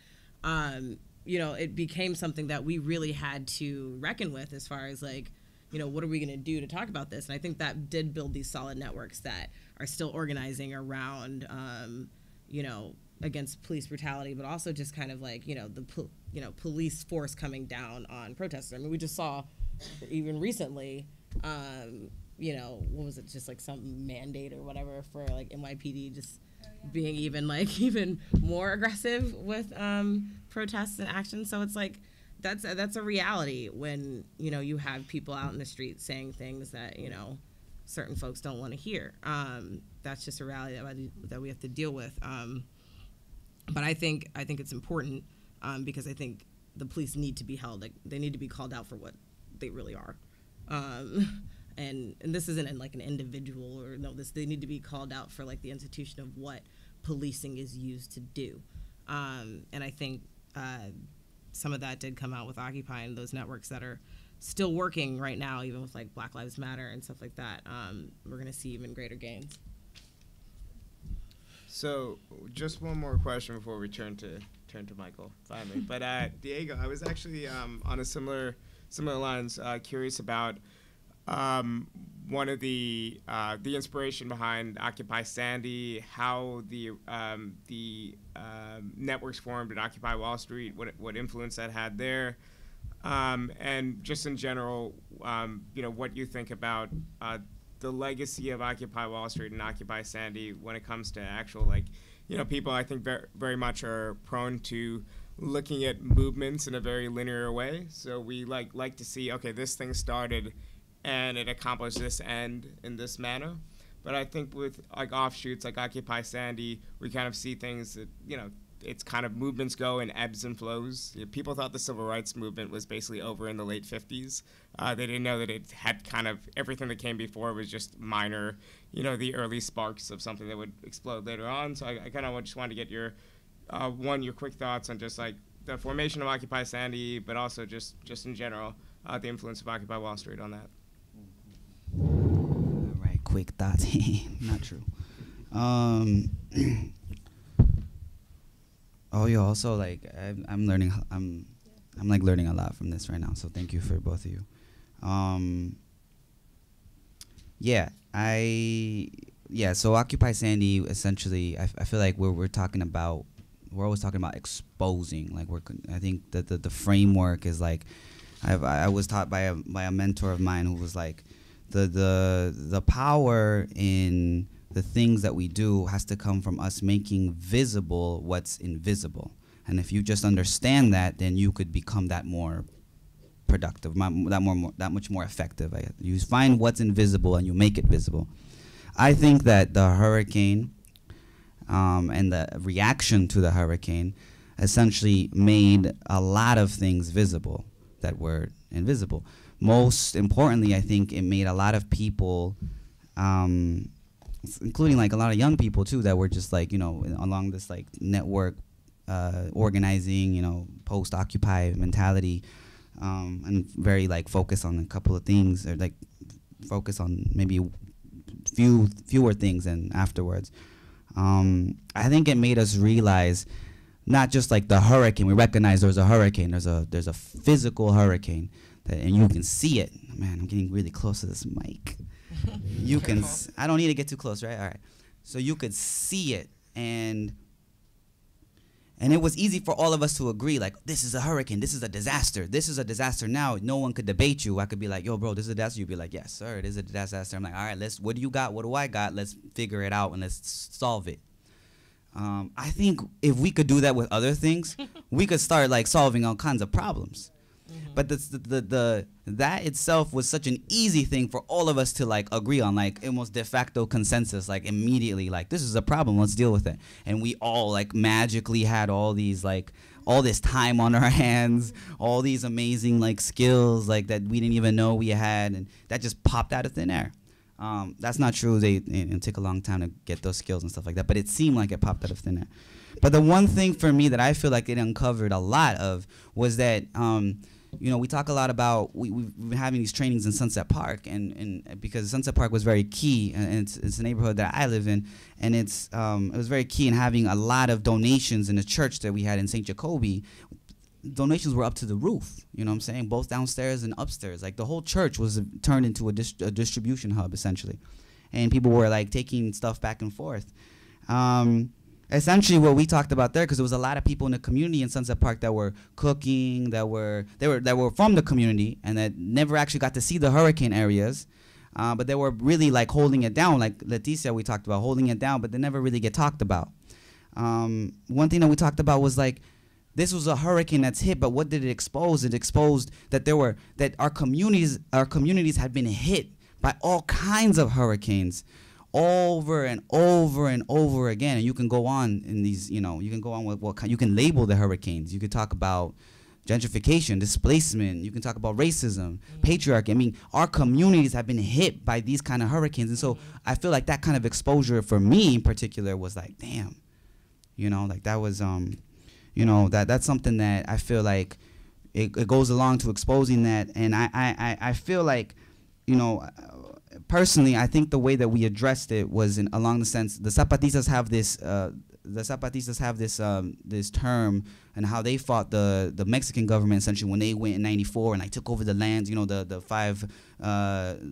It became something that we really had to reckon with as far as like, what are we going to do to talk about this? And I think that did build these solid networks that are still organizing around, against police brutality, but also just kind of like, the police force coming down on protesters. I mean, we just saw even recently, what was it, just like some mandate or whatever for like NYPD just being even more aggressive with protests and action. So it's like that's a reality when you have people out in the street saying things that certain folks don't want to hear. That's just a reality that we have to deal with. But I think it's important because I think the police need to be held. Like, they need to be called out for what they really are. And this isn't like an individual or they need to be called out for like the institution of what policing is used to do. And I think some of that did come out with Occupy and those networks that are still working right now, even with like Black Lives Matter and stuff like that. We're going to see even greater gains. So just one more question before we turn to Michael finally. But Diego, I was actually on a similar lines, curious about one of the inspiration behind Occupy Sandy, how the networks formed at Occupy Wall Street, what influence that had there, and just in general, what you think about the legacy of Occupy Wall Street and Occupy Sandy when it comes to actual, like, people I think very much are prone to looking at movements in a very linear way. So we like to see, okay, this thing started and it accomplished this end in this manner. But I think with like offshoots like Occupy Sandy, we kind of see things that, it's kind of movements go in ebbs and flows. People thought the civil rights movement was basically over in the late 50s. They didn't know that it had kind of everything that came before was just minor, the early sparks of something that would explode later on. So I kind of just wanted to get your quick thoughts on just like the formation of Occupy Sandy, but also just in general, the influence of Occupy Wall Street on that. All right, quick thoughts. Not true. Also like I'm learning. I'm like learning a lot from this right now. So thank you for both of you. So Occupy Sandy, essentially, I feel like we're always talking about exposing. Like I think that the framework is like, I was taught by a mentor of mine who was like, the power in the things that we do has to come from us making visible what's invisible. And if you just understand that, then you could become that more productive, that much more effective. You find what's invisible and you make it visible. I think that the hurricane and the reaction to the hurricane essentially made a lot of things visible that were invisible. Most importantly, I think it made a lot of people, including like a lot of young people too, that were just like, along this like network organizing, post-Occupy mentality, and very like focus on a couple of things, or like focus on maybe fewer things than afterwards. I think it made us realize not just like the hurricane. We recognize there's a hurricane. There's a physical hurricane, and you can see it. Man, I'm getting really close to this mic. You can. I don't need to get too close, right? All right. So you could see it, and And it was easy for all of us to agree, like, this is a hurricane, this is a disaster, this is a disaster now. No one could debate you. I could be like, yo, bro, this is a disaster. You'd be like, yes, sir, it is a disaster. I'm like, all right, what do you got? What do I got? Let's figure it out and let's solve it. I think if we could do that with other things, we could start like solving all kinds of problems. But that itself was such an easy thing for all of us to like agree on, like almost de facto consensus, like immediately, like this is a problem, let's deal with it. And we all like magically had all these like all this time on our hands, all these amazing like skills like that we didn't even know we had, and that just popped out of thin air. That's not true. It took a long time to get those skills and stuff like that, but it seemed like it popped out of thin air. But the one thing for me that I feel like it uncovered a lot of was that you know, we talk a lot about, we've been having these trainings in Sunset Park, and because Sunset Park was very key, and it's a neighborhood that I live in, and it was very key in having a lot of donations in the church that we had in St. Jacobi. Donations were up to the roof, you know what I'm saying, both downstairs and upstairs. Like the whole church was turned into a distribution hub, essentially. And people were like taking stuff back and forth. Essentially what we talked about there, because there was a lot of people in the community in Sunset Park that were cooking, that were from the community and that never actually got to see the hurricane areas, but they were really like holding it down, like Leticia we talked about, holding it down, but they never really get talked about. One thing that we talked about was like, this was a hurricane that's hit, but what did it expose? It exposed that our communities had been hit by all kinds of hurricanes, over and over and over again. And you can go on in these, you know, you can go on with you can label the hurricanes. You could talk about gentrification, displacement. You can talk about racism, patriarchy. I mean, our communities have been hit by these kind of hurricanes. And so I feel like that kind of exposure for me in particular was like, damn, you know, like that was, you know, that's something that I feel like it goes along to exposing that. And I feel like, you know, personally, I think the way that we addressed it was along the sense the Zapatistas have this term and how they fought the Mexican government essentially when they went in '94 and like took over the lands, you know, the 5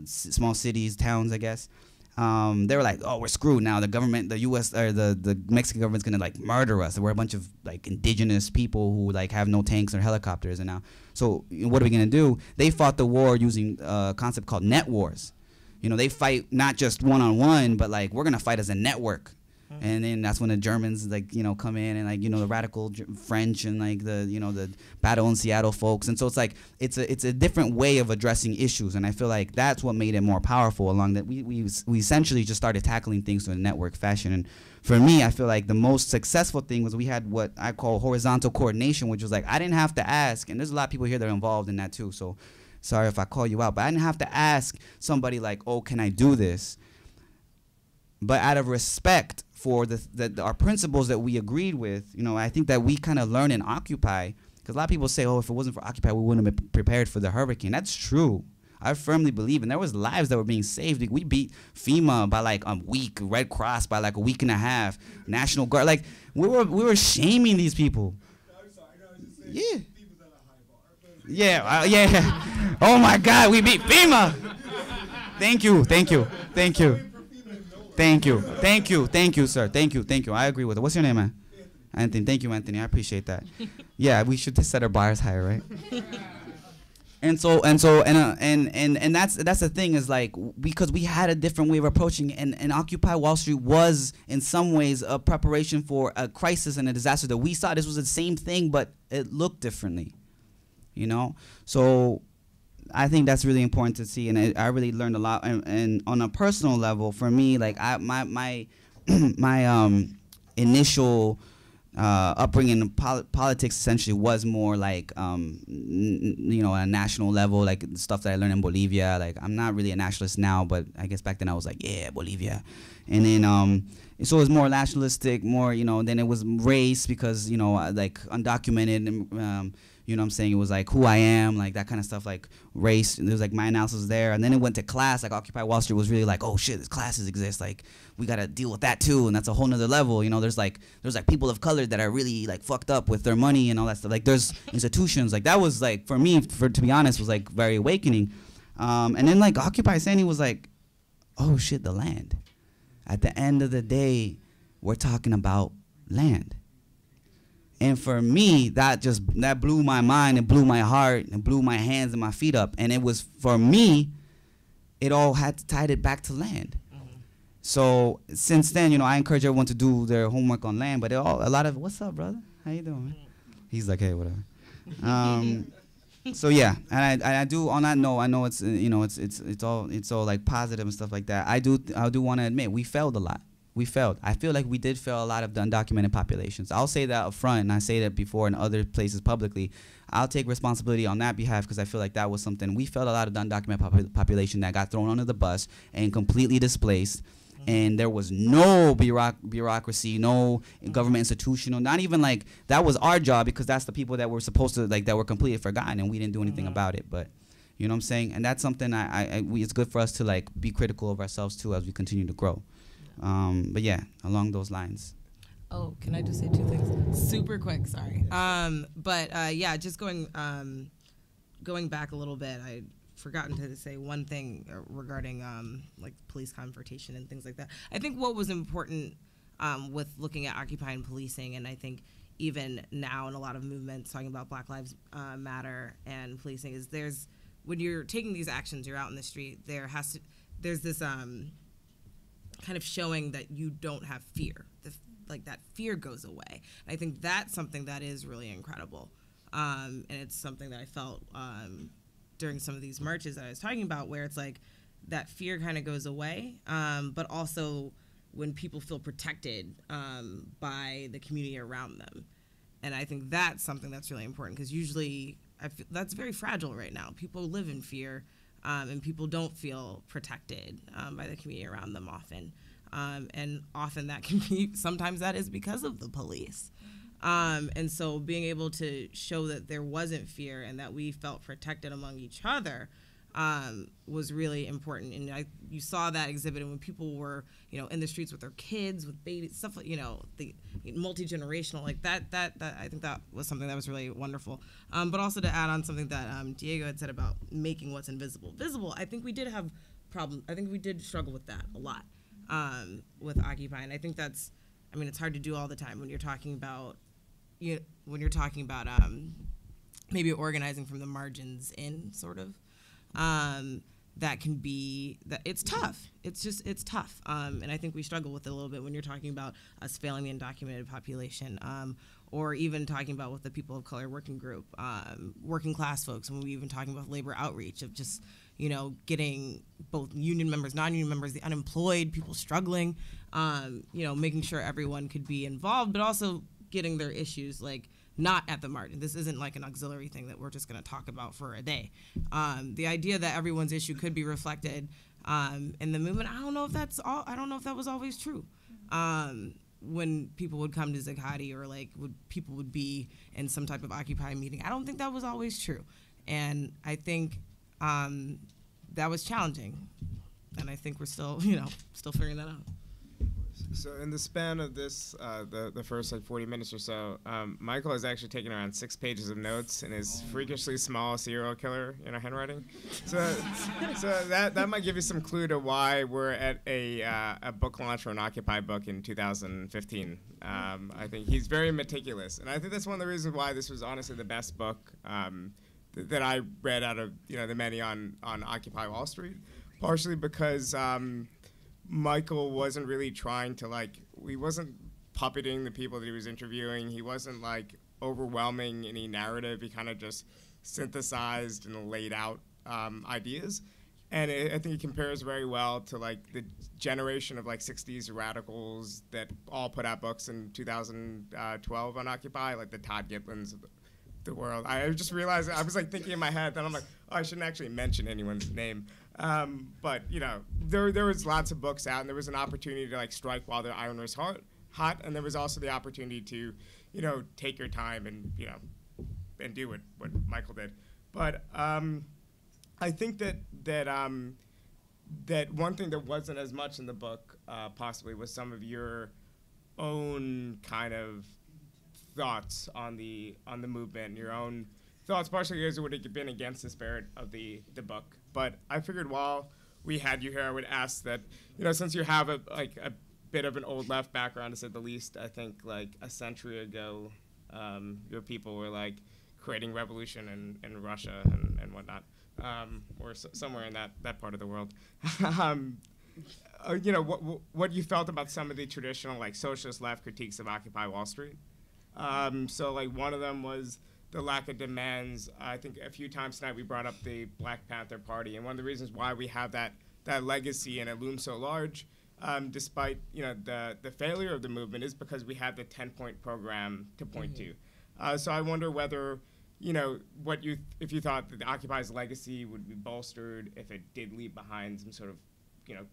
small cities, towns, I guess. They were like, oh, we're screwed now. The government, the U.S. or the Mexican government's gonna like murder us. We're a bunch of like indigenous people who like have no tanks or helicopters, and now, so what are we gonna do? They fought the war using a concept called net wars. You know, they fight not just one-on-one, but like we're gonna fight as a network. And then that's when the Germans like, you know, come in and like, you know, the radical French and like the, you know, the Battle in Seattle folks. And so it's like it's a different way of addressing issues, and I feel like that's what made it more powerful. Along that we essentially just started tackling things in a network fashion. And for me, I feel like the most successful thing was we had what I call horizontal coordination, which was like I didn't have to ask, and there's a lot of people here that are involved in that too, so sorry if I call you out, but I didn't have to ask somebody like, oh, can I do this? But out of respect for our principles that we agreed with, you know, I think that we kind of learn in Occupy, because a lot of people say, oh, if it wasn't for Occupy, we wouldn't have been prepared for the hurricane. That's true. I firmly believe, and there was lives that were being saved. We beat FEMA by like a week, Red Cross by like a week and a half, National Guard. Like we were shaming these people. Yeah. Yeah. Oh my God, we beat FEMA. Thank you, sir. Thank you. I agree with it. What's your name, man? Anthony. Thank you, Anthony. I appreciate that. Yeah, we should set our bars higher, right? And that's the thing is like, because we had a different way of approaching it, and Occupy Wall Street was in some ways a preparation for a crisis and a disaster that we saw. This was the same thing, but it looked differently, you know? So I think that's really important to see, and I really learned a lot. And on a personal level, for me, like my initial upbringing in politics essentially was more like you know, a national level, like stuff that I learned in Bolivia. Like I'm not really a nationalist now, but I guess back then I was like, yeah, Bolivia. And then so it was more nationalistic, more, you know. Then it was race, because, you know, like undocumented, and you know what I'm saying? It was like who I am, like that kind of stuff, like race. There was like my analysis there. And then it went to class. Like Occupy Wall Street was really like, oh shit, these classes exist. Like we got to deal with that too. And that's a whole nother level. You know, there's like people of color that are really like fucked up with their money and all that stuff. Like there's institutions. Like that was like, for me, to be honest, was like very awakening. And then like Occupy Sandy was like, oh shit, the land. At the end of the day, we're talking about land. And for me, that blew my mind, it blew my heart, and blew my hands and my feet up. And it was, for me, it all had tied it back to land. So since then, you know, I encourage everyone to do their homework on land, but a lot of, what's up, brother? How you doing, man? He's like, hey, whatever. So yeah, and I do, on that note, I know it's, you know, it's all like positive and stuff like that. I do want to admit, we failed a lot. We failed. I feel like we did fail a lot of the undocumented populations. I'll say that up front, and I say that before in other places publicly. I'll take responsibility on that behalf because I feel like that was something. We failed a lot of the undocumented population that got thrown under the bus and completely displaced. And there was no bureaucracy, no government institutional, not even like, that was our job because that's the people that were supposed to, like, that were completely forgotten and we didn't do anything about it. But you know what I'm saying? And that's something it's good for us to like be critical of ourselves too as we continue to grow. But yeah, along those lines. Oh, can I just say two things? Super quick, sorry. Yeah, just going back a little bit, I'd forgotten to say one thing regarding like police confrontation and things like that. I think what was important with looking at occupying policing, and I think even now in a lot of movements talking about Black Lives Matter and policing, is when you're taking these actions, you're out in the street, there's this kind of showing that you don't have fear. Like that fear goes away. And I think that's something that is really incredible. And it's something that I felt during some of these marches that I was talking about, where it's like that fear kind of goes away, but also when people feel protected by the community around them. And I think that's something that's really important, because usually I feel that's very fragile right now. People live in fear, and people don't feel protected by the community around them often. And often that can be, sometimes that is because of the police. And so being able to show that there wasn't fear and that we felt protected among each other was really important. And you saw that exhibited when people were, you know, in the streets with their kids, with babies, stuff like, you know, the multi-generational, like that I think that was something that was really wonderful. But also to add on something that Diego had said about making what's invisible visible, I think we did have problems. I think we did struggle with that a lot with Occupy. And I think that's, I mean, it's hard to do all the time when you're talking about, maybe organizing from the margins in, sort of. That can be, it's tough. It's tough. And I think we struggle with it a little bit when you're talking about us failing the undocumented population, or even talking about with the people of color working group, working class folks, when we even talking about labor outreach of just, you know, getting both union members, non-union members, the unemployed, people struggling, you know, making sure everyone could be involved, but also getting their issues, like, not at the margin. This isn't like an auxiliary thing that we're just going to talk about for a day. The idea that everyone's issue could be reflected in the movement, I don't know if that was always true. When people would come to Zuccotti, or like people would be in some type of Occupy meeting, I don't think that was always true. And I think that was challenging. And I think we're still figuring that out. So in the span of this, the first like 40 minutes or so, Michael has actually taken around 6 pages of notes in his freakishly small serial killer, handwriting. So that might give you some clue to why we're at a book launch for an Occupy book in 2015. I think he's very meticulous, and I think that's one of the reasons why this was honestly the best book that I read out of the many on Occupy Wall Street, partially because Michael wasn't really trying to he wasn't puppeting the people that he was interviewing. He wasn't overwhelming any narrative. He kind of just synthesized and laid out ideas. And I think it compares very well to the generation of 60s radicals that all put out books in 2012 on Occupy, like the Todd Gitlins of the world. I just realized, I was thinking in my head, then I'm like, oh, I shouldn't actually mention anyone's name. But there was lots of books out, and there was an opportunity to strike while the iron was hot, and there was also the opportunity to take your time and and do what Michael did. But I think that one thing that wasn't as much in the book possibly was some of your own kind of thoughts on the movement, your own thoughts, partially because it would have been against the spirit of the book. But I figured while we had you here, I would ask that, since you have a bit of an old left background, to say the least, I think a century ago, your people were like creating revolution in Russia and whatnot, or somewhere in that part of the world. You know, what you felt about some of the traditional like socialist left critiques of Occupy Wall Street. So like one of them was the lack of demands. I think a few times tonight we brought up the Black Panther Party, and one of the reasons why we have that legacy and it looms so large, despite the failure of the movement, is because we have the 10-point program to point to. So I wonder whether if you thought that the Occupy's legacy would be bolstered if it did leave behind some sort of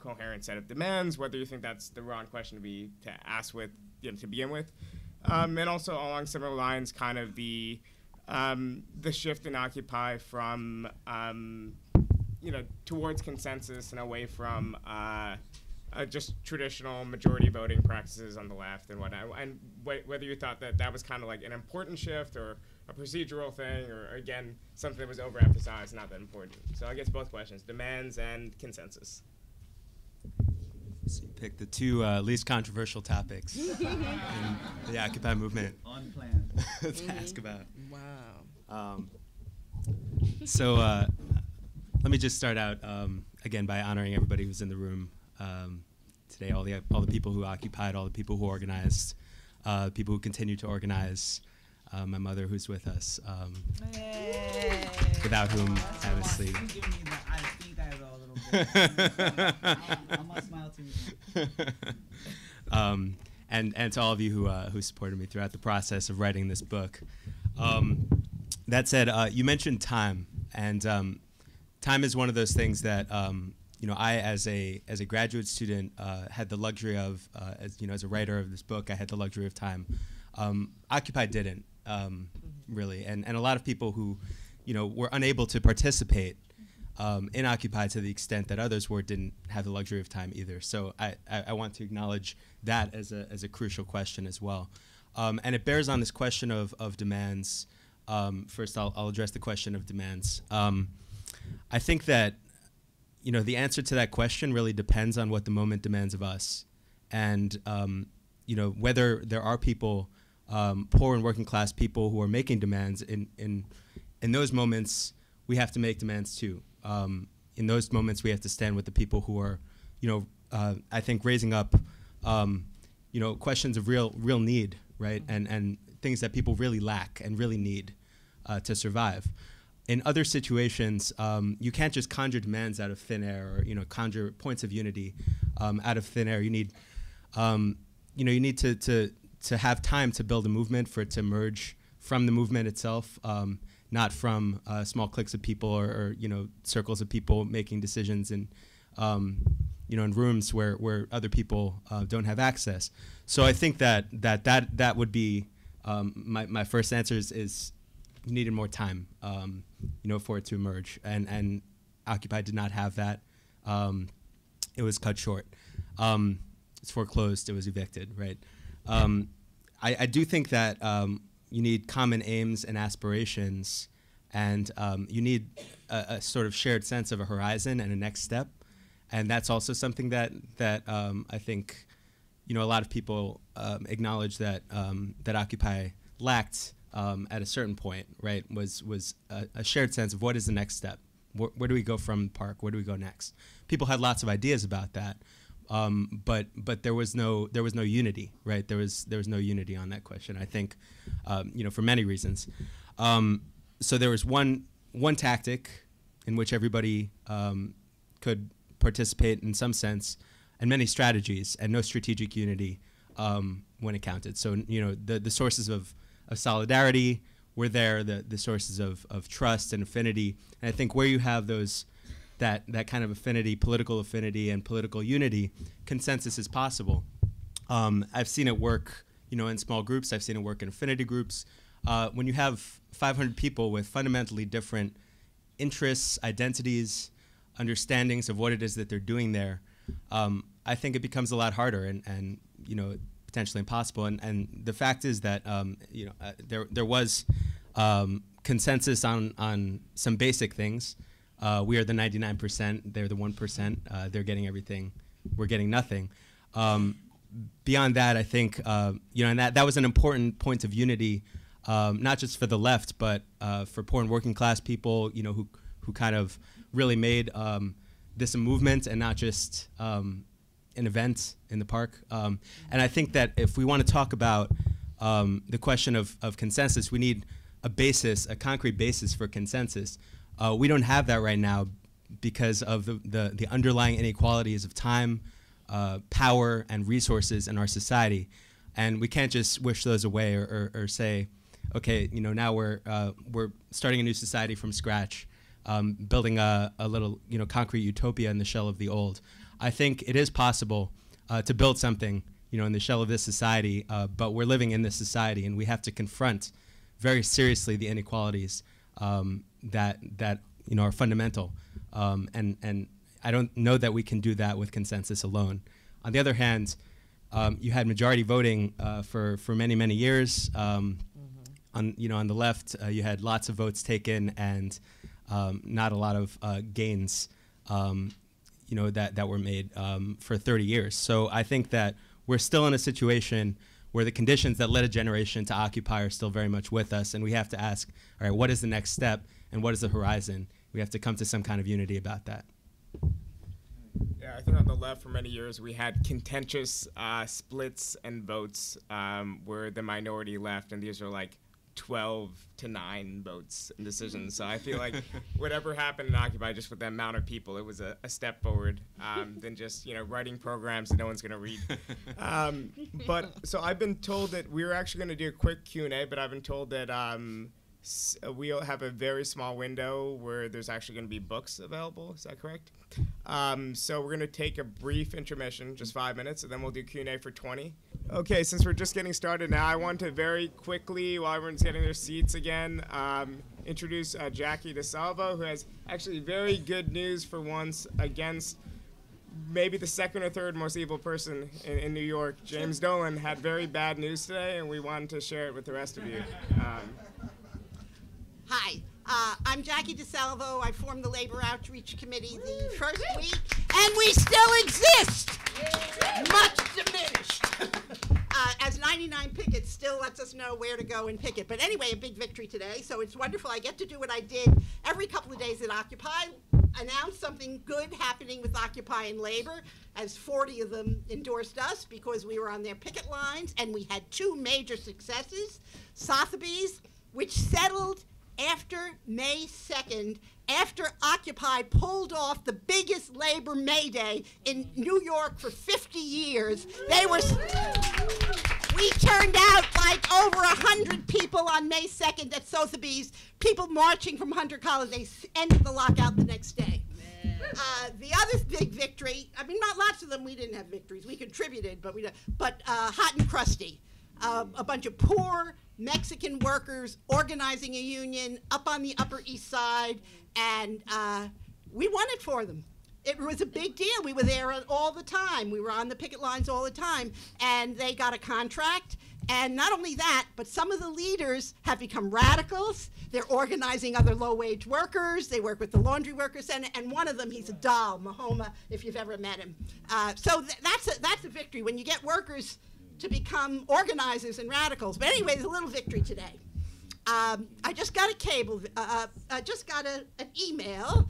coherent set of demands, whether you think that's the wrong question to ask with to begin with, and also along similar lines, kind of the shift in Occupy from towards consensus and away from just traditional majority voting practices on the left and whatnot, and whether you thought that was kind of like an important shift or a procedural thing, or again something that was overemphasized, not that important. So I guess both questions: demands and consensus. So you picked the two least controversial topics in the Occupy movement. Unplanned. To ask about. Wow. So let me just start out again by honoring everybody who's in the room today. All the people who occupied, all the people who organized, people who continue to organize. My mother, who's with us, without whom, obviously. And to all of you who supported me throughout the process of writing this book. That said, you mentioned time, and time is one of those things that I, as a graduate student, had the luxury of, as a writer of this book, I had the luxury of time. Occupy didn't really, and a lot of people who were unable to participate in Occupy to the extent that others didn't have the luxury of time either. So I want to acknowledge that as a crucial question as well. And it bears on this question of demands. First, I'll address the question of demands. I think that the answer to that question really depends on what the moment demands of us, and whether there are people, poor and working class people, who are making demands. In those moments, we have to make demands too. In those moments, we have to stand with the people who are, I think, raising up, questions of real need, right, and things that people really lack and really need to survive. In other situations, you can't just conjure demands out of thin air, or conjure points of unity out of thin air. You need, you need to have time to build a movement, for it to emerge from the movement itself, not from small cliques of people or circles of people making decisions in in rooms where other people don't have access. So I think that would be my first answer is you needed more time for it to emerge, and Occupy did not have that. It was cut short. It's foreclosed. It was evicted. Right. I do think that you need common aims and aspirations, and you need a sort of shared sense of a horizon and a next step, and that's also something that I think a lot of people acknowledge that Occupy lacked at a certain point. Right, was a shared sense of what is the next step. Where do we go from the park? Where do we go next? People had lots of ideas about that. But there was no unity, right? There was no unity on that question. I think, for many reasons. So there was one tactic in which everybody could participate in some sense, and many strategies, and no strategic unity when it counted. So the sources of solidarity were there, the sources of trust and affinity, and I think where you have those. That kind of affinity, political affinity, and political unity, consensus is possible. I've seen it work, in small groups. I've seen it work in affinity groups. When you have 500 people with fundamentally different interests, identities, understandings of what it is that they're doing there, I think it becomes a lot harder and potentially impossible. And the fact is that there was consensus on some basic things. We are the 99%, they're the 1%, they're getting everything, we're getting nothing. Beyond that, I think, and that was an important point of unity not just for the left, but for poor and working class people, who kind of really made this a movement and not just an event in the park. And I think that if we want to talk about the question of consensus, we need a concrete basis for consensus. We don't have that right now because of the underlying inequalities of time, power, and resources in our society. And we can't just wish those away or say, okay, now we're starting a new society from scratch, building a little concrete utopia in the shell of the old. I think it is possible to build something in the shell of this society, but we're living in this society, and we have to confront very seriously the inequalities that are fundamental. And I don't know that we can do that with consensus alone. On the other hand, you had majority voting for many years. On the left, you had lots of votes taken and not a lot of gains that were made for 30 years. So I think that we're still in a situation where the conditions that led a generation to occupy are still very much with us, and we have to ask, all right, what is the next step and what is the horizon? We have to come to some kind of unity about that. Yeah, I think on the left for many years we had contentious splits and votes where the minority left, and these are like 12-9 votes and decisions. So I feel like whatever happened in Occupy, just with the amount of people, it was a step forward than just writing programs that no one's going to read. But so I've been told that we're actually going to do a quick Q&A, but I've been told that we'll have a very small window where there's actually going to be books available. Is that correct? So we're going to take a brief intermission, just 5 minutes, and then we'll do Q&A for 20. Okay, since we're just getting started now, I want to very quickly, while everyone's getting their seats again, introduce Jackie DeSalvo, who has actually very good news for once against maybe the second or third most evil person in New York. James Dolan had very bad news today, and we wanted to share it with the rest of you. Hi, I'm Jackie DeSalvo. I formed the Labor Outreach Committee the first week, and we still exist! Much diminished. As 99 Picket still lets us know where to go and picket. But anyway, a big victory today, so it's wonderful. I get to do what I did every couple of days at Occupy, announce something good happening with Occupy and labor, as 40 of them endorsed us because we were on their picket lines, and we had two major successes, Sotheby's, which settled after May 2nd, after Occupy pulled off the biggest labor May Day in New York for 50 years. We turned out like over 100 people on May 2nd at Sotheby's, people marching from Hunter College. They ended the lockout the next day. The other big victory, I mean, not lots of them, we didn't have victories. We contributed, but Hot and Crusty. A bunch of poor Mexican workers organizing a union up on the Upper East Side, and we won it for them. It was a big deal. We were there all the time. We were on the picket lines all the time, and they got a contract. And not only that, but some of the leaders have become radicals. They're organizing other low-wage workers. They work with the Laundry Workers Center, and one of them, he's a doll, Mahoma, if you've ever met him. So that's a victory when you get workers to become organizers and radicals. But anyway, there's a little victory today. I just got an email,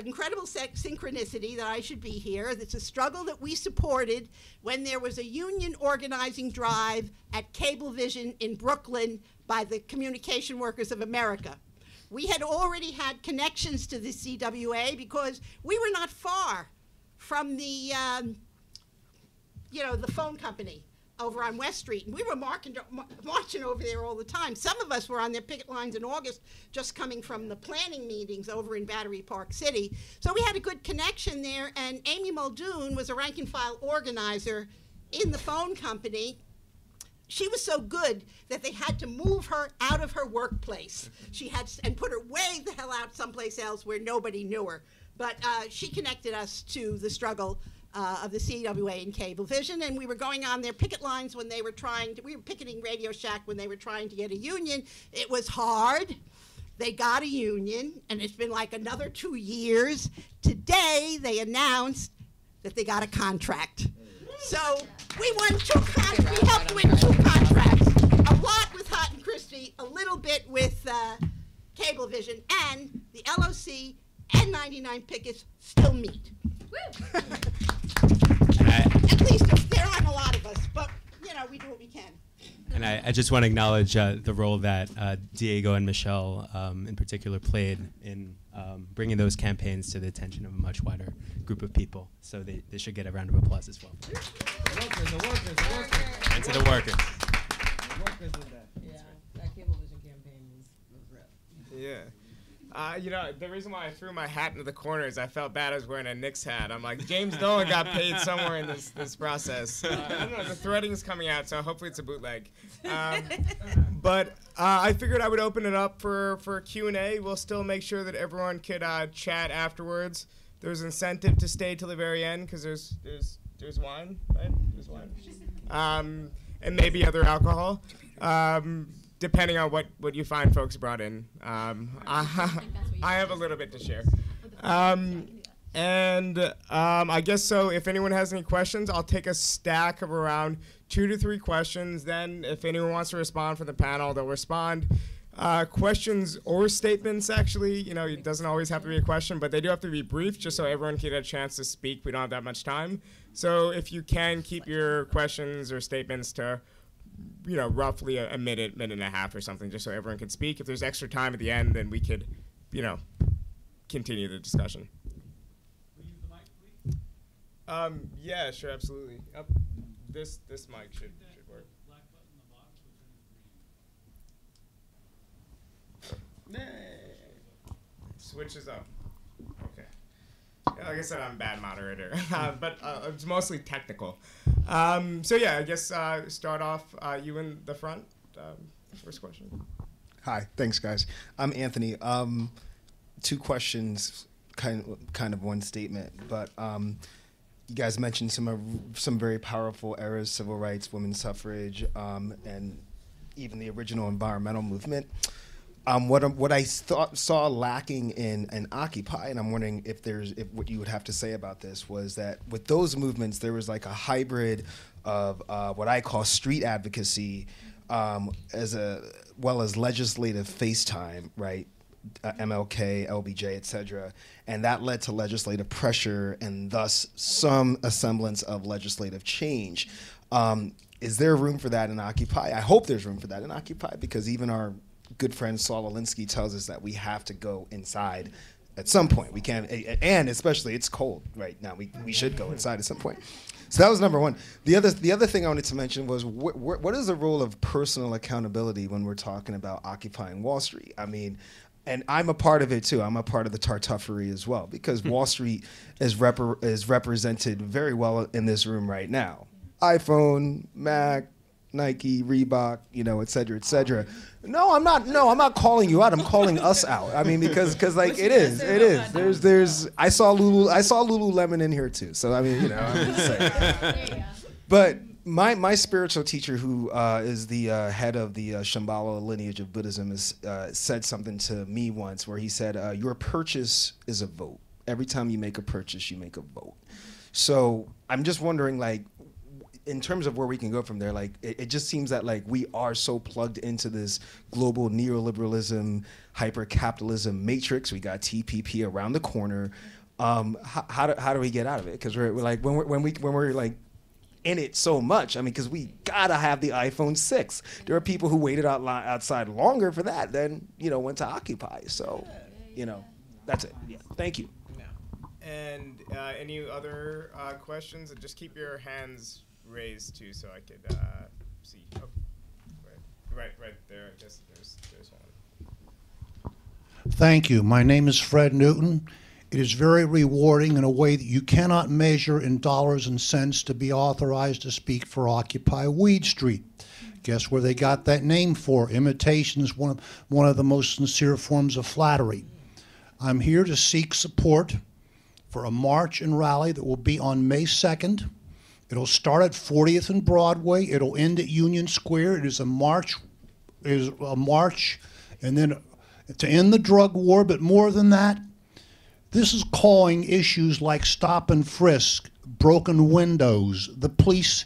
incredible synchronicity that I should be here. It's a struggle that we supported when there was a union organizing drive at Cablevision in Brooklyn by the Communication Workers of America. We had already had connections to the CWA because we were not far from the phone company over on West Street. And we were marching over there all the time. Some of us were on their picket lines in August, just coming from the planning meetings over in Battery Park City. So we had a good connection there, and Amy Muldoon was a rank and file organizer in the phone company. She was so good that they had to move her out of her workplace. And put her way the hell out someplace else where nobody knew her. But she connected us to the struggle of the CWA and Cablevision, and we were going on their picket lines when they were we were picketing Radio Shack when they were trying to get a union. It was hard. They got a union, and it's been like another 2 years. Today, they announced that they got a contract. So we won we helped win 2 contracts, a lot with Hot and Christie philosophy a little bit with Cablevision, and the LOC and 99 pickets still meet. At least there aren't a lot of us, but we do what we can. And I just want to acknowledge the role that Diego and Michelle in particular played in bringing those campaigns to the attention of a much wider group of people. So they should get a round of applause as well. The workers. And to the workers. Yeah, that Cablevision campaign was real. Yeah. The reason why I threw my hat into the corner is I felt bad I was wearing a Knicks hat. I'm like, James Dolan got paid somewhere in this process. I don't know, the threading's coming out, so hopefully it's a bootleg. But I figured I would open it up for Q&A. We'll still make sure that everyone could chat afterwards. There's incentive to stay till the very end because there's wine, right? There's wine. And maybe other alcohol. Depending on what you find folks brought in. I have a little bit to share. I guess so if anyone has any questions, I'll take a stack of around 2 to 3 questions. Then if anyone wants to respond from the panel, they'll respond. Questions or statements, actually, it doesn't always have to be a question, but they do have to be brief just so everyone can get a chance to speak. We don't have that much time. So if you can keep your questions or statements to roughly a minute and a half or something, just so everyone can speak. If there's extra time at the end, then we could, continue the discussion. Will you use the mic, please? Yeah, sure, absolutely. This mic should work. Black button in the box will turn green. Switches up. Okay. Yeah, like I said, I'm a bad moderator, but it's mostly technical. So yeah, I guess start off you in the front. First question. Hi, thanks guys. I'm Anthony. 2 questions, kind of one statement, but you guys mentioned some very powerful eras: civil rights, women's suffrage, and even the original environmental movement. What I saw lacking in Occupy, and I'm wondering if what you would have to say about this, was that with those movements there was like a hybrid of what I call street advocacy, as well as legislative FaceTime, right? MLK, LBJ, etc., and that led to legislative pressure and thus some semblance of legislative change. Is there room for that in Occupy? I hope there's room for that in Occupy, because even our good friend Saul Alinsky tells us that we have to go inside at some point. We can't, and especially it's cold right now. We should go inside at some point. So that was number one. The other thing I wanted to mention was what is the role of personal accountability when we're talking about occupying Wall Street? I mean, and I'm a part of it too. I'm a part of the tartuffery as well, because Wall Street is represented very well in this room right now. iPhone, Mac, Nike, Reebok, et cetera, et cetera. No, I'm not calling you out. I'm calling us out. I mean, because like it is. There's. I saw Lululemon in here too. So I mean, I'm just saying. But my spiritual teacher, who is the head of the Shambhala lineage of Buddhism, said something to me once, where he said, "Your purchase is a vote. Every time you make a purchase, you make a vote." So I'm just wondering, like, in terms of where we can go from there, like it just seems that like we are so plugged into this global neoliberalism, hyper-capitalism matrix. We got TPP around the corner. How do we get out of it? Because we're like when we're like in it so much. I mean, because we gotta have the iPhone 6. There are people who waited outside longer for that than went to Occupy. So that's it. Yeah. Thank you. And any other questions? And just keep your hands raised too, so I could see. Oh, right there. I guess there's one. Thank you. My name is Fred Newton. It is very rewarding in a way that you cannot measure in dollars and cents to be authorized to speak for Occupy Weed Street. Guess where they got that name for? Imitation is one of the most sincere forms of flattery. I'm here to seek support for a march and rally that will be on May 2nd. It'll start at 40th and Broadway. It'll end at Union Square. It is a march, and then to end the drug war. But more than that, this is calling issues like stop and frisk, broken windows, the police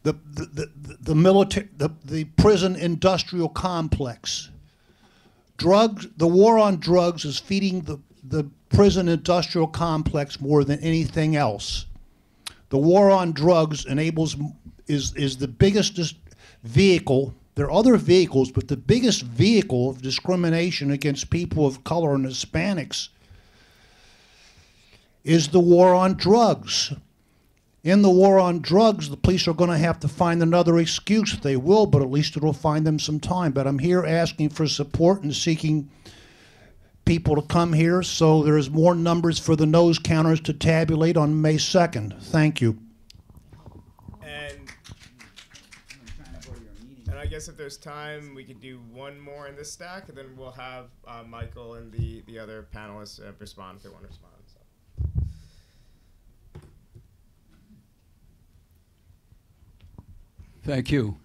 the military, the prison industrial complex. Drugs, the war on drugs is feeding the prison industrial complex more than anything else. The war on drugs is the biggest vehicle. There are other vehicles, but the biggest vehicle of discrimination against people of color and Hispanics is the war on drugs. In the war on drugs, the police are going to have to find another excuse. They will, but at least it'll find them some time. But I'm here asking for support and seeking people to come here so there's more numbers for the nose counters to tabulate on May 2nd. Thank you. And I guess if there's time, we could do one more in this stack, and then we'll have Michael and the other panelists respond if they want to respond. So. Thank you.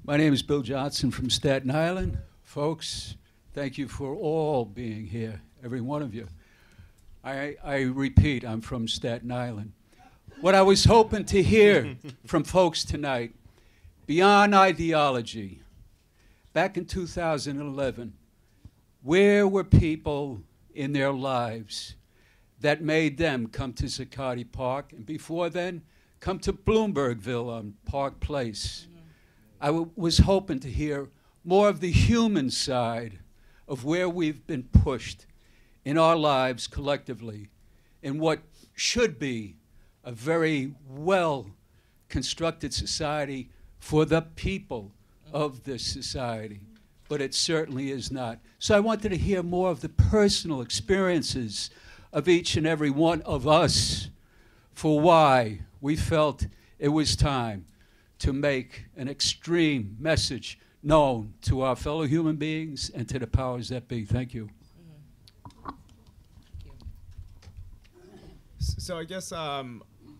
My name is Bill Johnson from Staten Island. Folks, thank you for all being here, every one of you. I repeat, I'm from Staten Island. What I was hoping to hear from folks tonight, beyond ideology, back in 2011, where were people in their lives that made them come to Zuccotti Park, and before then, come to Bloombergville on Park Place? I was hoping to hear more of the human side of where we've been pushed in our lives collectively in what should be a very well-constructed society for the people of this society, but it certainly is not. So I wanted to hear more of the personal experiences of each and every one of us for why we felt it was time to make an extreme message known to our fellow human beings and to the powers that be. Thank you. So I guess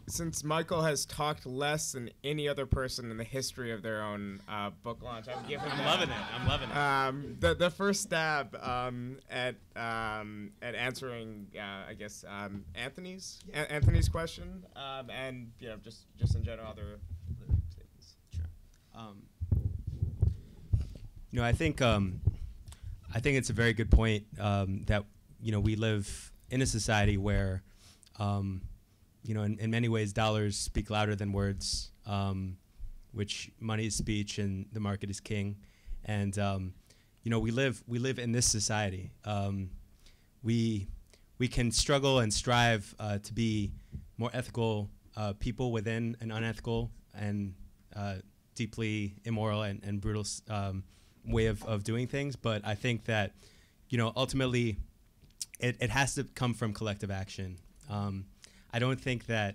since Michael has talked less than any other person in the history of their own book launch, I'm giving I'm loving it. I'm loving it. The first stab at answering, I guess, Anthony's question, and just in general other statements. Sure. I think it's a very good point that we live in a society where in many ways, dollars speak louder than words, which money is speech and the market is king. And we live in this society. We can struggle and strive to be more ethical people within an unethical and deeply immoral and brutal way of doing things. But I think that ultimately it has to come from collective action. I don't think that,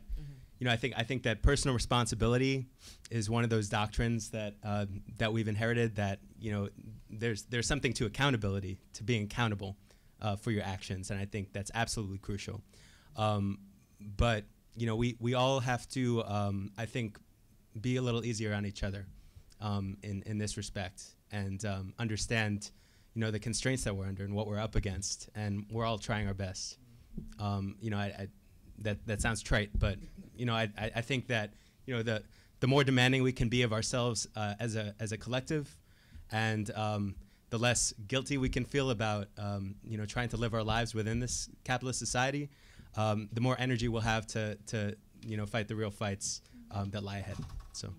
I think that personal responsibility is one of those doctrines that that we've inherited. That there's something to accountability, to being accountable for your actions, and I think that's absolutely crucial. But we all have to, I think, be a little easier on each other in this respect, and understand the constraints that we're under and what we're up against, and we're all trying our best. That sounds trite, but I think that the more demanding we can be of ourselves as a collective, and the less guilty we can feel about trying to live our lives within this capitalist society, the more energy we'll have to fight the real fights that lie ahead. So.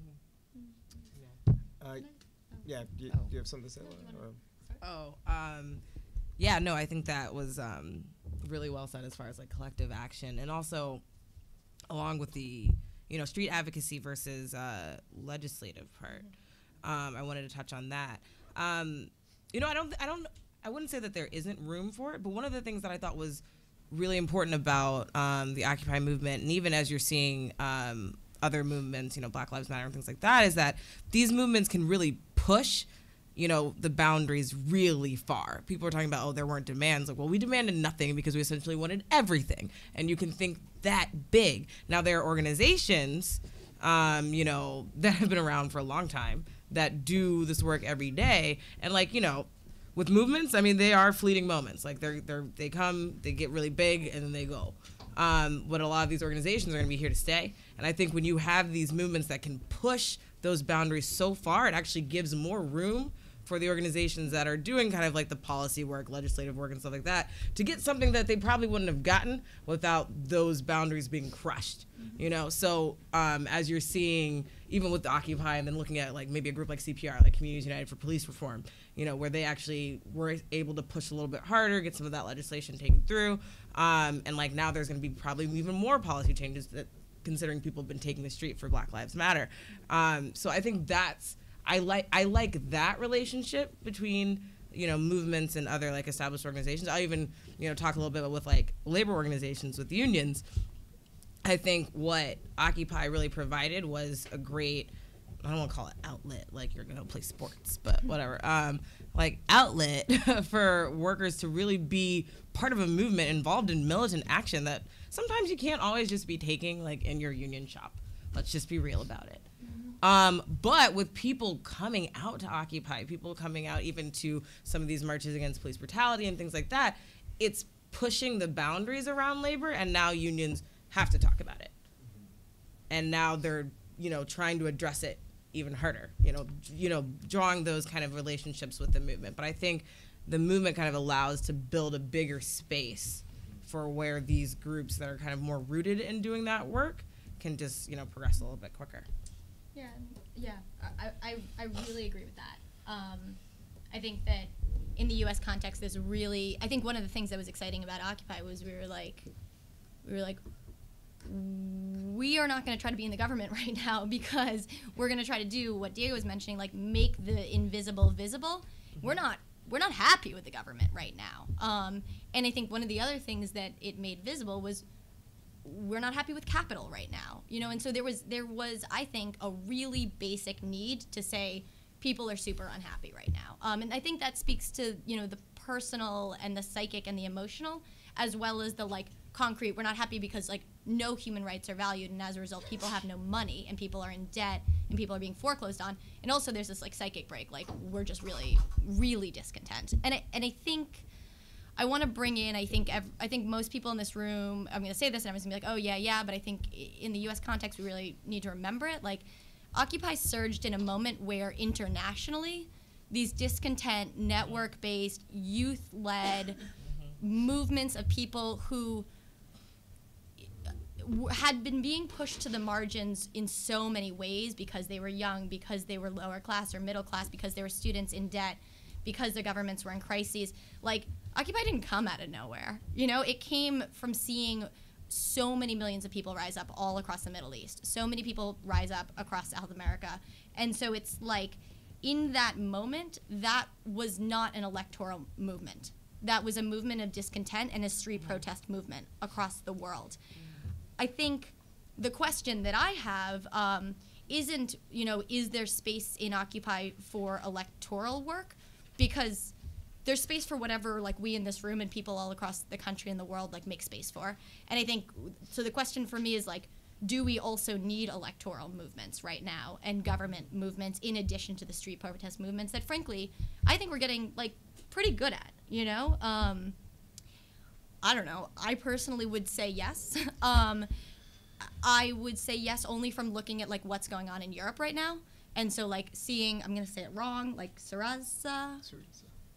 Yeah. Do you have something to say? Yeah. No, I think that was really well said as far as like collective action, and also along with the street advocacy versus legislative part. I wanted to touch on that. I wouldn't say that there isn't room for it, but one of the things that I thought was really important about the Occupy movement, and even as you're seeing other movements, Black Lives Matter and things like that, is that these movements can really push the boundaries really far. People are talking about, oh, there weren't demands. Like, well, we demanded nothing because we essentially wanted everything. And you can think that big. Now, there are organizations, that have been around for a long time that do this work every day. And with movements, I mean, they are fleeting moments. Like they come, they get really big, and then they go. But a lot of these organizations are going to be here to stay. And I think when you have these movements that can push those boundaries so far, it actually gives more room for the organizations that are doing kind of like the policy work, legislative work, and stuff like that, to get something that they probably wouldn't have gotten without those boundaries being crushed. You know, so as you're seeing, even with the Occupy, and then looking at like maybe a group like CPR, like Communities United for Police Reform, you know, where they actually were able to push a little bit harder, get some of that legislation taken through, and like now there's going to be probably even more policy changes that, considering people have been taking the street for Black Lives Matter. So I think that's, I like that relationship between, you know, movements and other like established organizations. I'll even, you know, talk a little bit with like labor organizations, with unions. I think what Occupy really provided was a great, I don't want to call it outlet, like you're gonna play sports, but whatever, like outlet for workers to really be part of a movement involved in militant action that sometimes you can't always just be taking like in your union shop. Let's just be real about it. But with people coming out to Occupy, people coming out even to some of these marches against police brutality and things like that, it's pushing the boundaries around labor, and now unions have to talk about it. And now they're, you know, trying to address it even harder, you know, drawing those kind of relationships with the movement. But I think the movement kind of allows to build a bigger space for where these groups that are kind of more rooted in doing that work can just, you know, progress a little bit quicker. Yeah, I really agree with that. I think that in the U.S. context, there's really, I think one of the things that was exciting about Occupy was we were like, we are not going to try to be in the government right now, because we're going to try to do what Diego was mentioning, like make the invisible visible. We're not happy with the government right now. And I think one of the other things that it made visible was we're not happy with capital right now, you know. And so there was I think a really basic need to say people are super unhappy right now. And I think that speaks to, you know, the personal and the psychic and the emotional, as well as the like concrete. We're not happy because like no human rights are valued, and as a result people have no money, and people are in debt, and people are being foreclosed on. And also there's this like psychic break, like we're just really, really discontent. And I think I want to bring in, I think most people in this room, I'm going to say this and everyone's going to be like, oh yeah, but I think in the US context we really need to remember it. Like Occupy surged in a moment where internationally these discontent, network-based, youth-led movements of people who had been being pushed to the margins in so many ways, because they were young, because they were lower class or middle class, because they were students in debt, because their governments were in crises. Like, Occupy didn't come out of nowhere. You know, it came from seeing so many millions of people rise up all across the Middle East, so many people rise up across South America. And so it's like, in that moment, that was not an electoral movement. That was a movement of discontent and a street protest movement across the world. I think the question that I have isn't, you know, is there space in Occupy for electoral work? Because there's space for whatever, like, we in this room and people all across the country and the world, like, make space for. And I think, so the question for me is, like, do we also need electoral movements right now and government movements in addition to the street protest movements that, frankly, I think we're getting, like, pretty good at, you know? I don't know. I personally would say yes. I would say yes only from looking at, like, what's going on in Europe right now. And so, like, seeing, I'm going to say it wrong, like, Syriza.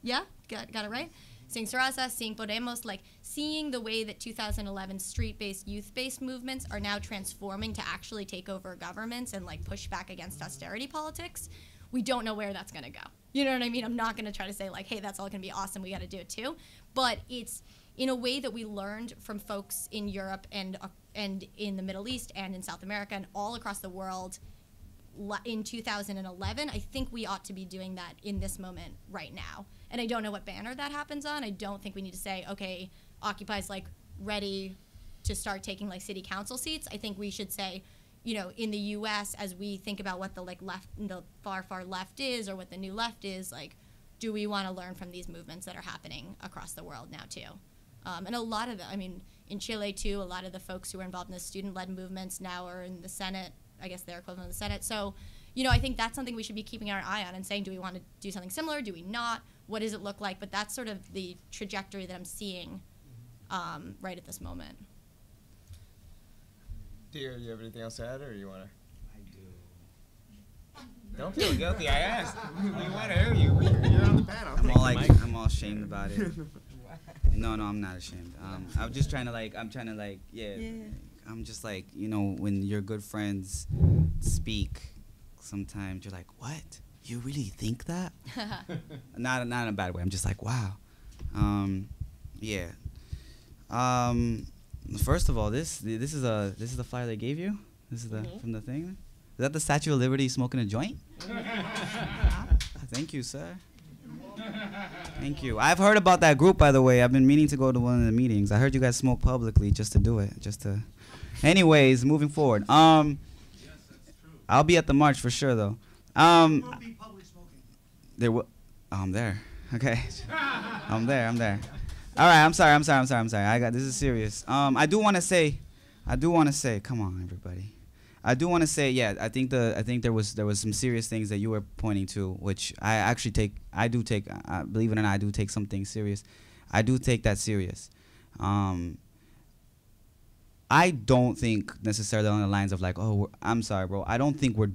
Yeah? Got it right? Seeing Syriza, seeing Podemos, like, seeing the way that 2011 street-based, youth-based movements are now transforming to actually take over governments and, like, push back against austerity politics. We don't know where that's going to go. You know what I mean? I'm not going to try to say, like, hey, that's all going to be awesome, we got to do it too. But it's in a way that we learned from folks in Europe and in the Middle East and in South America and all across the world in 2011. I think we ought to be doing that in this moment right now. And I don't know what banner that happens on. I don't think we need to say, okay, Occupy's, like, ready to start taking, like, city council seats. I think we should say, you know, in the U.S., as we think about what the, like, left, the far left is, or what the new left is, like, do we want to learn from these movements that are happening across the world now too? And a lot of I mean, in Chile too, a lot of the folks who were involved in the student-led movements now are in the Senate. I guess they're equivalent of the Senate. So, you know, I think that's something we should be keeping our eye on and saying, do we want to do something similar? Do we not? What does it look like? But that's sort of the trajectory that I'm seeing right at this moment. Dear, do you have anything else to add, or you want to? Don't feel guilty. I asked. We want to hear you. You're on the panel. I'm all ashamed about it. No, I'm not ashamed. I'm just trying to yeah. I'm just like, when your good friends speak, sometimes you're like, what? You really think that? Not in a bad way. I'm just like, wow. Yeah. First of all, this is the flyer they gave you. This is from the thing. Is that the Statue of Liberty smoking a joint? Thank you, sir. Thank you. I've heard about that group, by the way. I've been meaning to go to one of the meetings. I heard you guys smoke publicly just to do it. Anyways, moving forward. I'll be at the march for sure, though. Will be public smoking. I'm there. Okay. I'm there. All right. I'm sorry. This is serious. I do want to say, come on, everybody. I do want to say, yeah, I think there was some serious things that you were pointing to, which I actually take, believe it or not, I do take some things serious. I do take that serious. I don't think necessarily on the lines of like, oh, I'm sorry, bro. I don't think we're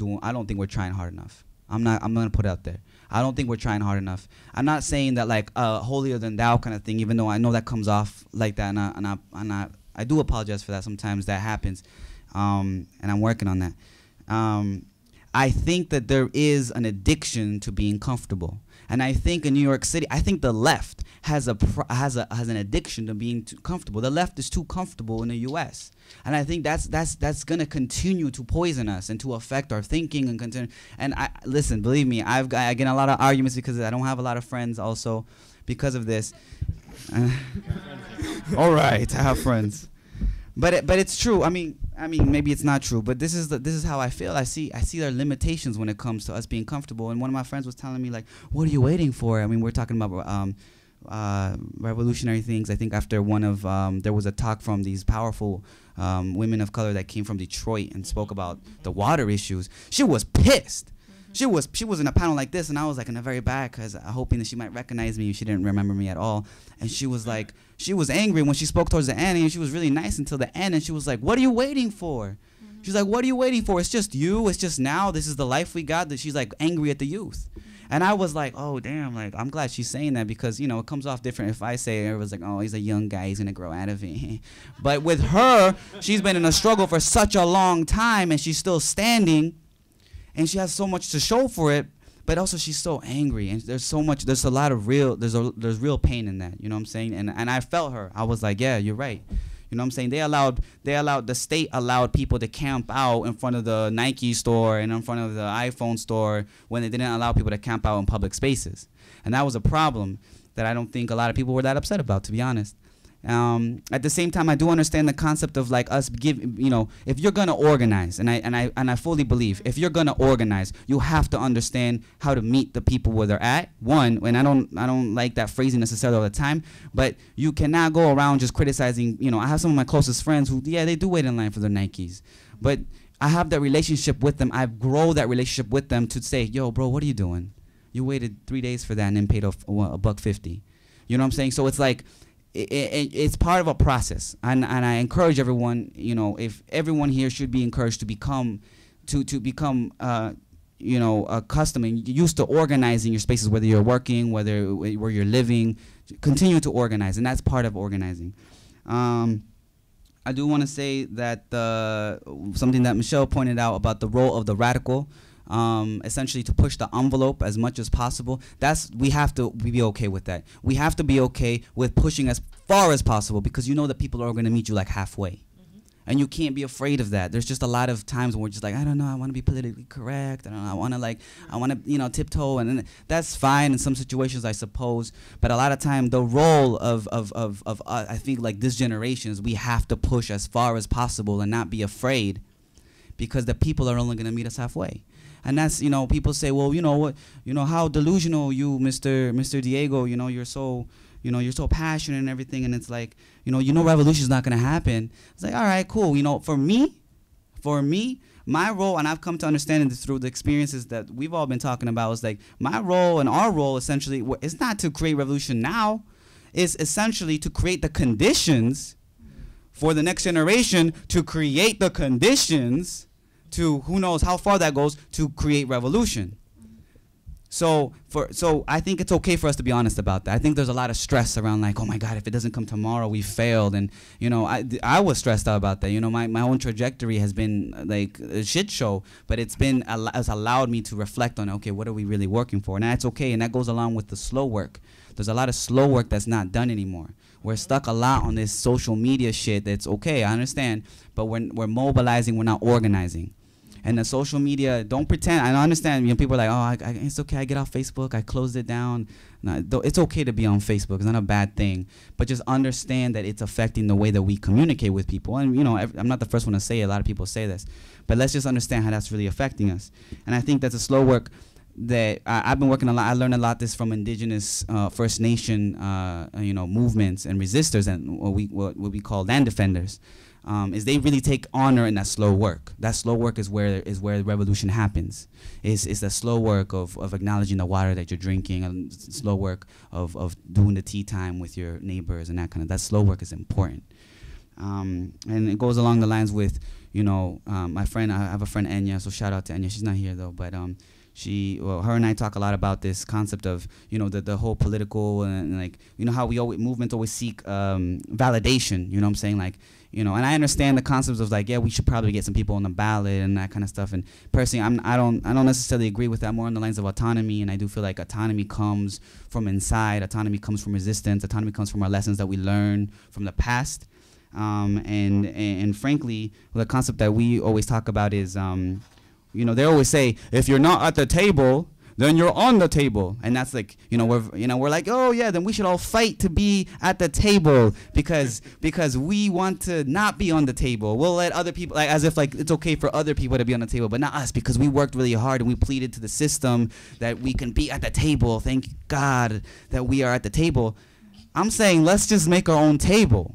trying hard enough. I'm gonna put it out there. I don't think we're trying hard enough. I'm not saying that like holier than thou kind of thing, even though I know that comes off like that, and I do apologize for that. Sometimes that happens. And I'm working on that. I think that there is an addiction to being comfortable, and I think in New York City, I think the left has an addiction to being too comfortable. The left is too comfortable in the U.S., and I think that's gonna continue to poison us and to affect our thinking and continue. And listen, believe me, I get a lot of arguments because I don't have a lot of friends also because of this. All right, I have friends. But it's true. I mean, maybe it's not true, but this is how I feel. I see there are limitations when it comes to us being comfortable. And one of my friends was telling me like, "What are you waiting for?" I mean, we're talking about revolutionary things. I think after one of there was a talk from these powerful women of color that came from Detroit and spoke about the water issues. She was pissed. She was in a panel like this, and I was like in the very back, because hoping that she might recognize me. She didn't remember me at all, and she was like, she was angry when she spoke towards the end, and she was really nice until the end, and she was like, "What are you waiting for?" She's like, "What are you waiting for? It's just you. It's just now. This is the life we got." That she's like angry at the youth, and I was like, "Oh damn!" Like I'm glad she's saying that, because it comes off different if I say it. It was like, "Oh, he's a young guy. He's gonna grow out of it." But with her, she's been in a struggle for such a long time, and she's still standing. And she has so much to show for it, but also she's so angry, and there's a lot of there's real pain in that, you know what I'm saying? And I felt her. I was like, yeah, you're right. You know what I'm saying? The state allowed people to camp out in front of the Nike store and in front of the iPhone store when they didn't allow people to camp out in public spaces. And that was a problem that I don't think a lot of people were that upset about, to be honest. At the same time, I do understand the concept of like us if you're gonna organize, and I fully believe if you're gonna organize, you have to understand how to meet the people where they're at. One, and I don't like that phrasing necessarily all the time, but you cannot go around just criticizing. I have some of my closest friends who, yeah, they do wait in line for their Nikes, but I have that relationship with them. I grow that relationship with them to say, yo, bro, what are you doing? You waited 3 days for that and then paid off $1.50. You know what I'm saying? So it's like. It's part of a process, and I encourage everyone. If everyone here should be encouraged to become accustomed and used to organizing your spaces, whether you're working, where you're living, continue to organize, and that's part of organizing. I do want to say that something that Michelle pointed out about the role of the radical. Essentially to push the envelope as much as possible. We have to be okay with that. We have to be okay with pushing as far as possible, because you know that people are going to meet you like halfway. And you can't be afraid of that. There's just a lot of times when we're just like, I don't know, I want to be politically correct. I don't know, I want to tiptoe, and that's fine in some situations, I suppose. But a lot of time, the role of I think like this generation is we have to push as far as possible and not be afraid, because the people are only going to meet us halfway. And that's, people say, well, how delusional you, Mr. Diego, you're so passionate and everything. And it's like, revolution is not going to happen. It's like, all right, cool. For me, my role, and I've come to understand it through the experiences that we've all been talking about, is like my role and our role essentially is not to create revolution now. It's essentially to create the conditions for the next generation to create the conditions to, who knows how far that goes, to create revolution. So I think it's okay for us to be honest about that. I think there's a lot of stress around, like, oh my God, if it doesn't come tomorrow, we failed. And you know, I was stressed out about that. You know, my own trajectory has been like a shit show, but it's allowed me to reflect on, okay, what are we really working for? And that's okay, and that goes along with the slow work. There's a lot of slow work that's not done anymore. We're stuck a lot on this social media shit. That's okay, I understand, but we're mobilizing, we're not organizing. And the social media, don't pretend. I understand, you know, people are like, oh, it's okay, I get off Facebook, I closed it down. No, it's okay to be on Facebook, it's not a bad thing. But just understand that it's affecting the way that we communicate with people. And, you know, I'm not the first one to say it, a lot of people say this. But let's just understand how that's really affecting us. And I think that's a slow work that I've been working a lot. I learned a lot this from indigenous First Nation, you know, movements and resistors and what we call land defenders. Is they really take honor in that slow work. That slow work is where the revolution happens. It's the slow work of acknowledging the water that you're drinking, and slow work of doing the tea time with your neighbors and that slow work is important. And it goes along the lines with, you know, my friend, I have a friend Enya, so shout out to Enya, she's not here though, but her and I talk a lot about this concept of, you know, the whole political and like, you know, how movements always seek validation, you know what I'm saying? Like, you know, and I understand the concepts of like, yeah, we should probably get some people on the ballot and that kind of stuff. And personally, I don't necessarily agree with that, more on the lines of autonomy. And I do feel like autonomy comes from inside. Autonomy comes from resistance. Autonomy comes from our lessons that we learn from the past. And frankly, the concept that we always talk about is, you know, they always say, if you're not at the table, then you're on the table. And that's like, you know, we're like, oh yeah, then we should all fight to be at the table because we want to not be on the table. We'll let other people, like, as if like it's okay for other people to be on the table, but not us, because we worked really hard and we pleaded to the system that we can be at the table. Thank God that we are at the table. I'm saying let's just make our own table.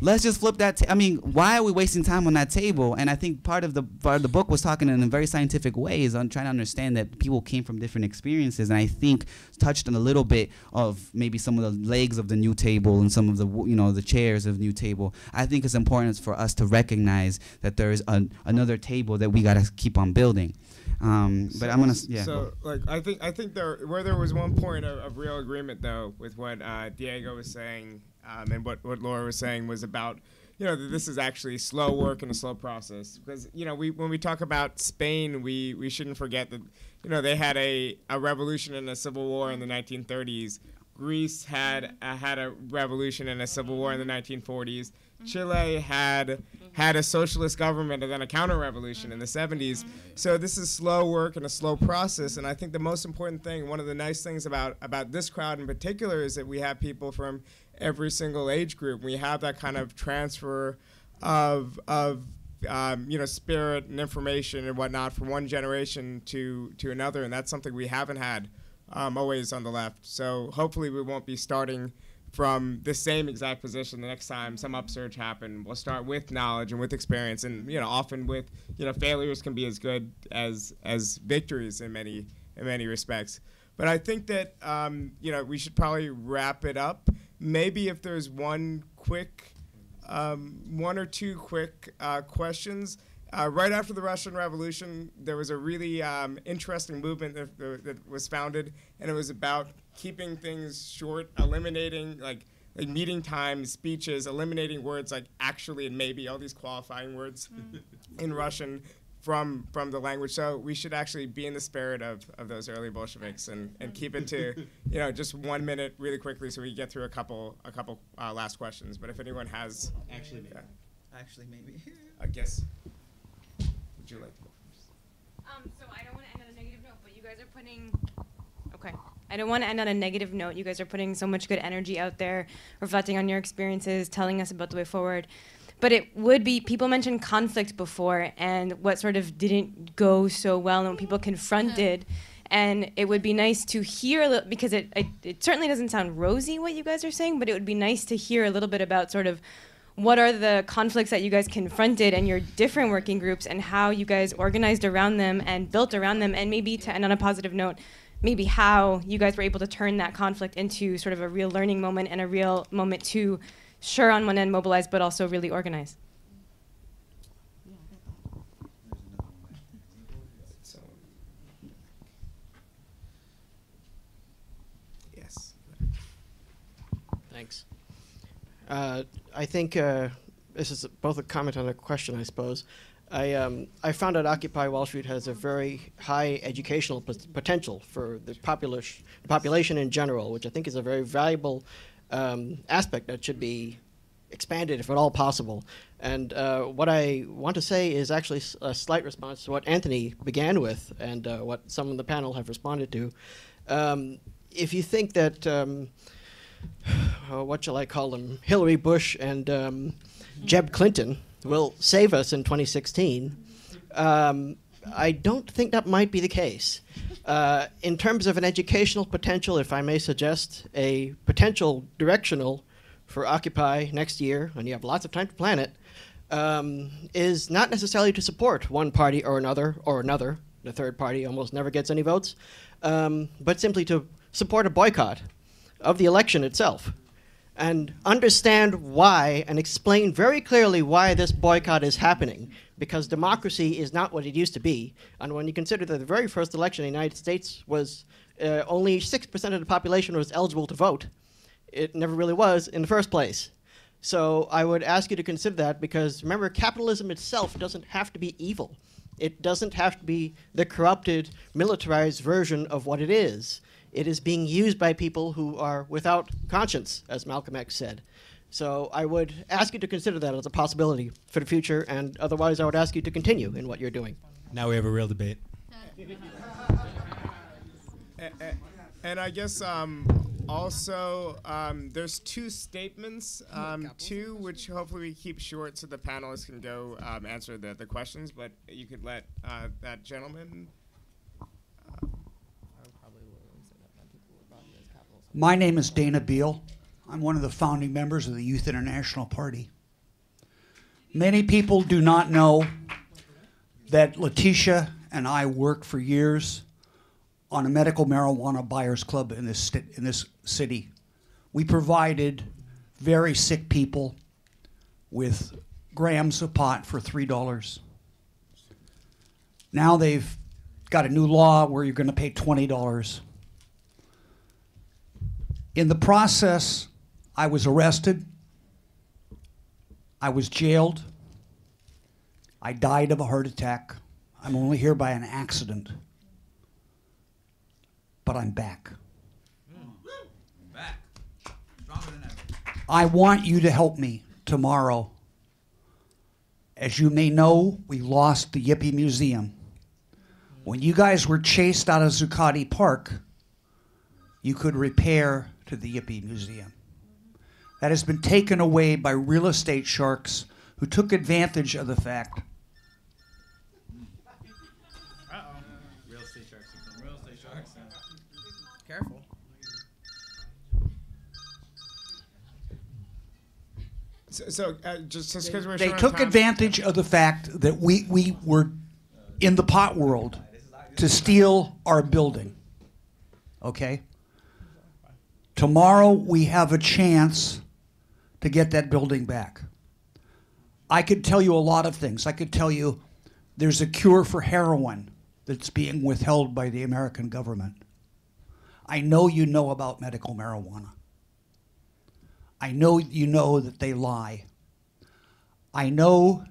Let's just flip that. I mean, why are we wasting time on that table? And I think part of the book was talking in a very scientific way, is on trying to understand that people came from different experiences, and I think touched on a little bit of maybe some of the legs of the new table and some of the, you know, the chairs of the new table. I think it's important for us to recognize that there is another table that we got to keep on building. But I'm gonna, yeah. So, like, I think there was one point of real agreement though with what Diego was saying, and what Laura was saying was about, you know, that this is actually slow work and a slow process. Because, you know, when we talk about Spain, we shouldn't forget that, you know, they had a revolution and a civil war in the 1930s. Greece had a revolution and a civil war in the 1940s. Chile had a socialist government and then a counter-revolution in the 70s. So this is slow work and a slow process. And I think the most important thing, one of the nice things about this crowd in particular, is that we have people from every single age group. We have that kind of transfer of you know, spirit and information and whatnot from one generation to another. And that's something we haven't had always on the left. So hopefully we won't be starting from the same exact position the next time some upsurge happen. We'll start with knowledge and with experience, and, you know, often with, you know, failures can be as good as victories in many respects. But I think that you know, we should probably wrap it up. Maybe if there's one or two quick questions. Right after the Russian Revolution, there was a really interesting movement that was founded, and it was about keeping things short, eliminating like meeting times, speeches, eliminating words like actually and maybe, all these qualifying words in Russian from the language. So we should actually be in the spirit of those early Bolsheviks and keep it to, you know, just 1 minute really quickly so we get through a couple last questions. But if anyone has Actually maybe. I guess. Would you like to go first? So I don't want to end on a negative note, but you guys are putting. Okay. I don't want to end on a negative note. You guys are putting so much good energy out there, reflecting on your experiences, telling us about the way forward. But it would be, people mentioned conflict before and what sort of didn't go so well and what people confronted. And it would be nice to hear a little, because it certainly doesn't sound rosy what you guys are saying, but it would be nice to hear a little bit about sort of what are the conflicts that you guys confronted in your different working groups and how you guys organized around them and built around them, and maybe to end on a positive note, maybe how you guys were able to turn that conflict into sort of a real learning moment and a real moment to sure on one end mobilized, but also really organized. Yes. Thanks. I think this is both a comment and a question, I suppose. I found out Occupy Wall Street has a very high educational potential for the population in general, which I think is a very valuable aspect that should be expanded if at all possible. And what I want to say is actually a slight response to what Anthony began with and what some of the panel have responded to. If you think that, what shall I call them, Hillary Bush and Jeb Clinton will save us in 2016, I don't think that might be the case. In terms of an educational potential, if I may suggest, a potential directional for Occupy next year, and you have lots of time to plan it, is not necessarily to support one party or another, the third party almost never gets any votes, but simply to support a boycott of the election itself. And understand why and explain very clearly why this boycott is happening, because democracy is not what it used to be. And when you consider that the very first election in the United States was only 6% of the population was eligible to vote, it never really was in the first place. So I would ask you to consider that, because remember, capitalism itself doesn't have to be evil. It doesn't have to be the corrupted, militarized version of what it is. It is being used by people who are without conscience, as Malcolm X said. So I would ask you to consider that as a possibility for the future, and otherwise I would ask you to continue in what you're doing. Now we have a real debate. And I guess also there's two statements, two which hopefully we keep short so the panelists can go answer the questions, but you could let that gentleman. My name is Dana Beal. I'm one of the founding members of the Youth International Party. Many people do not know that Letitia and I worked for years on a medical marijuana buyers club in this city. We provided very sick people with grams of pot for $3. Now they've got a new law where you're going to pay $20. In the process, I was arrested, I was jailed, I died of a heart attack. I'm only here by an accident, but I'm back. Back. Stronger than ever. I want you to help me tomorrow. As you may know, we lost the Yippee Museum. When you guys were chased out of Zuccotti Park, you could repair to the Yippee Museum. That has been taken away by real estate sharks who took advantage of the fact. Real estate sharks. Real estate sharks. Careful. So just because we're They short on took time- advantage of the fact that we were in the pot world to steal our building. Okay? Tomorrow we have a chance to get that building back. I could tell you a lot of things. I could tell you there's a cure for heroin that's being withheld by the American government. I know you know about medical marijuana. I know you know that they lie. I know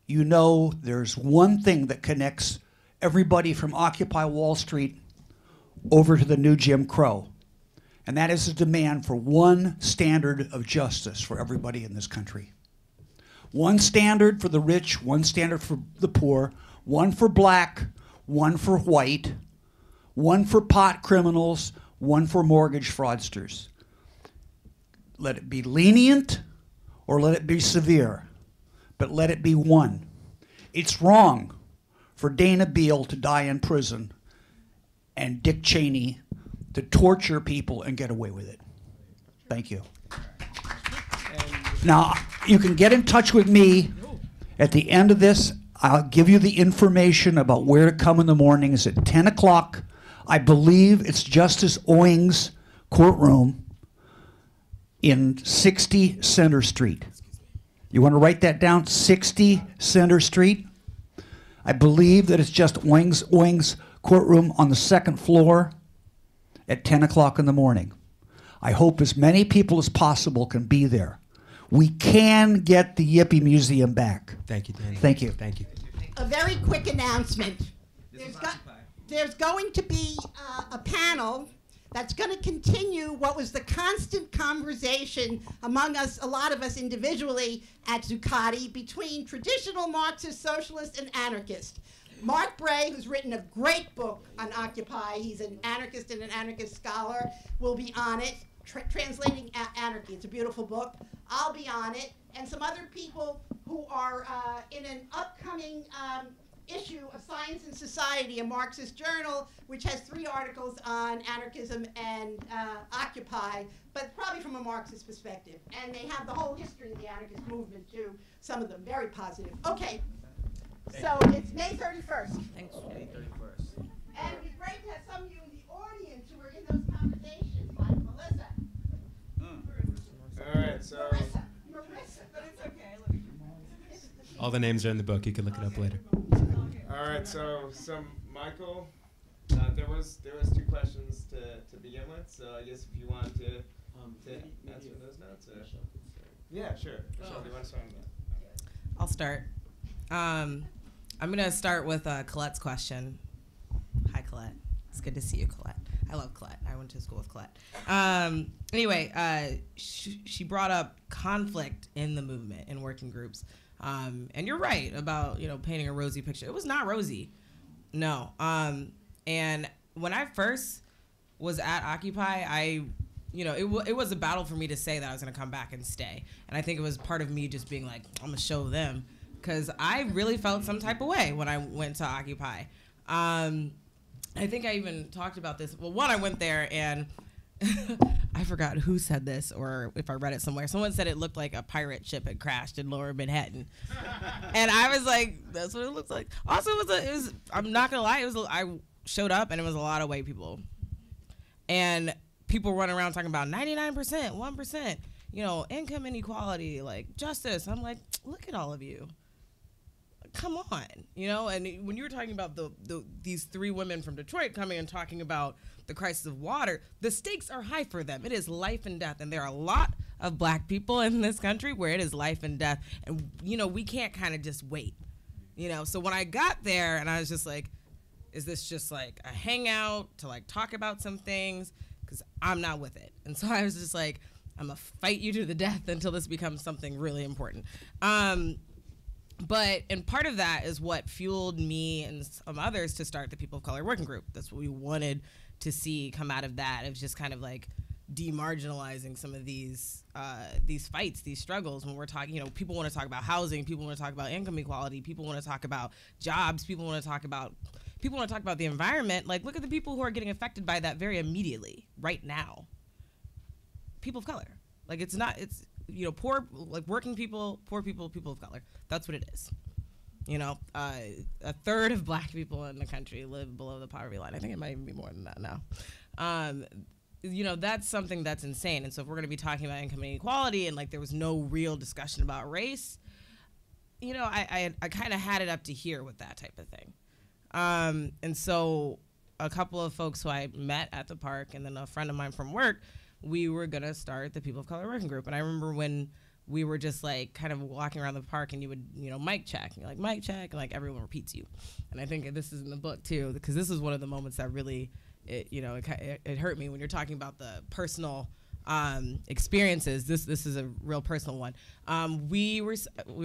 you know there's one thing that connects everybody from Occupy Wall Street over to the new Jim Crow. And that is a demand for one standard of justice for everybody in this country. One standard for the rich, one standard for the poor, one for black, one for white, one for pot criminals, one for mortgage fraudsters. Let it be lenient or let it be severe, but let it be one. It's wrong for Dana Beal to die in prison and Dick Cheney to torture people and get away with it. Thank you. Now, you can get in touch with me at the end of this. I'll give you the information about where to come in the morning. It's at 10 o'clock. I believe it's Justice Owing's courtroom in 60 Center Street. You want to write that down? 60 Center Street. I believe that it's just Wing's courtroom on the second floor at 10 o'clock in the morning. I hope as many people as possible can be there. We can get the Yippee Museum back. Thank you, Danny. Thank you. Thank you. A very quick announcement. There's going to be a panel that's going to continue what was the constant conversation among us, a lot of us individually at Zuccotti, between traditional Marxist, socialist, and anarchist. Mark Bray, who's written a great book on Occupy, he's an anarchist and an anarchist scholar, will be on it, translating anarchy. It's a beautiful book. I'll be on it, and some other people who are in an upcoming issue of Science and Society, a Marxist journal, which has 3 articles on anarchism and Occupy, but probably from a Marxist perspective. And they have the whole history of the anarchist movement, too, some of them very positive. Okay, so it's May 31st. Thanks. May 31st. And it'd be great to have some of you in the audience who were in those conversations, like Melissa. All right, so... Marissa, but it's okay. All the names are in the book. You can look it up later. All right, so Michael, there was 2 questions to begin with. So I guess if you want to answer those notes, yeah, sure. Michelle, do you want to start on that? I'll start. I'm gonna start with Colette's question. Hi, Colette. It's good to see you, Colette. I love Colette. I went to school with Colette. Anyway, she brought up conflict in the movement in working groups. And you're right about, painting a rosy picture. It was not rosy. No. And when I first was at Occupy, it was a battle for me to say that I was going to come back and stay. And I think it was part of me just being like, I'm going to show them. Because I really felt some type of way when I went to Occupy. I think I even talked about this. Well, one, I went there and I forgot who said this or if I read it somewhere. Someone said it looked like a pirate ship had crashed in Lower Manhattan. And I was like, that's what it looks like. Also, it was I'm not going to lie, I showed up and it was a lot of white people. And people running around talking about 99%, 1%, income inequality, like justice. I'm like, look at all of you. Come on, and when you were talking about these 3 women from Detroit coming and talking about the crisis of water, the stakes are high for them. It is life and death, and there are a lot of black people in this country where it is life and death, and we can't kind of just wait, So when I got there, and I was just like, is this just like a hangout to like talk about some things? Because I'm not with it, and so I was just like, I'm gonna fight you to the death until this becomes something really important. And part of that is what fueled me and some others to start the People of Color Working Group. That's what we wanted to see come out of that. It was just kind of like demarginalizing some of these fights, these struggles. When we're talking, people want to talk about housing, people want to talk about income equality, people want to talk about jobs, people want to talk about the environment. Like, look at the people who are getting affected by that very immediately, right now. People of color. Like, it's poor, like working people, poor people, people of color. That's what it is. A third of black people in the country live below the poverty line. I think it might even be more than that now. That's something that's insane. And so if we're going to be talking about income inequality and like there was no real discussion about race, I kind of had it up to here with that type of thing. And so a couple of folks who I met at the park and then a friend of mine from work, we were going to start the People of Color Working Group. And I remember when we were just like kind of walking around the park and you would, mic check. And you're like, mic check, and like everyone repeats you. And I think this is in the book too, because this is one of the moments that really, it hurt me when you're talking about the personal experiences. This is a real personal one. We were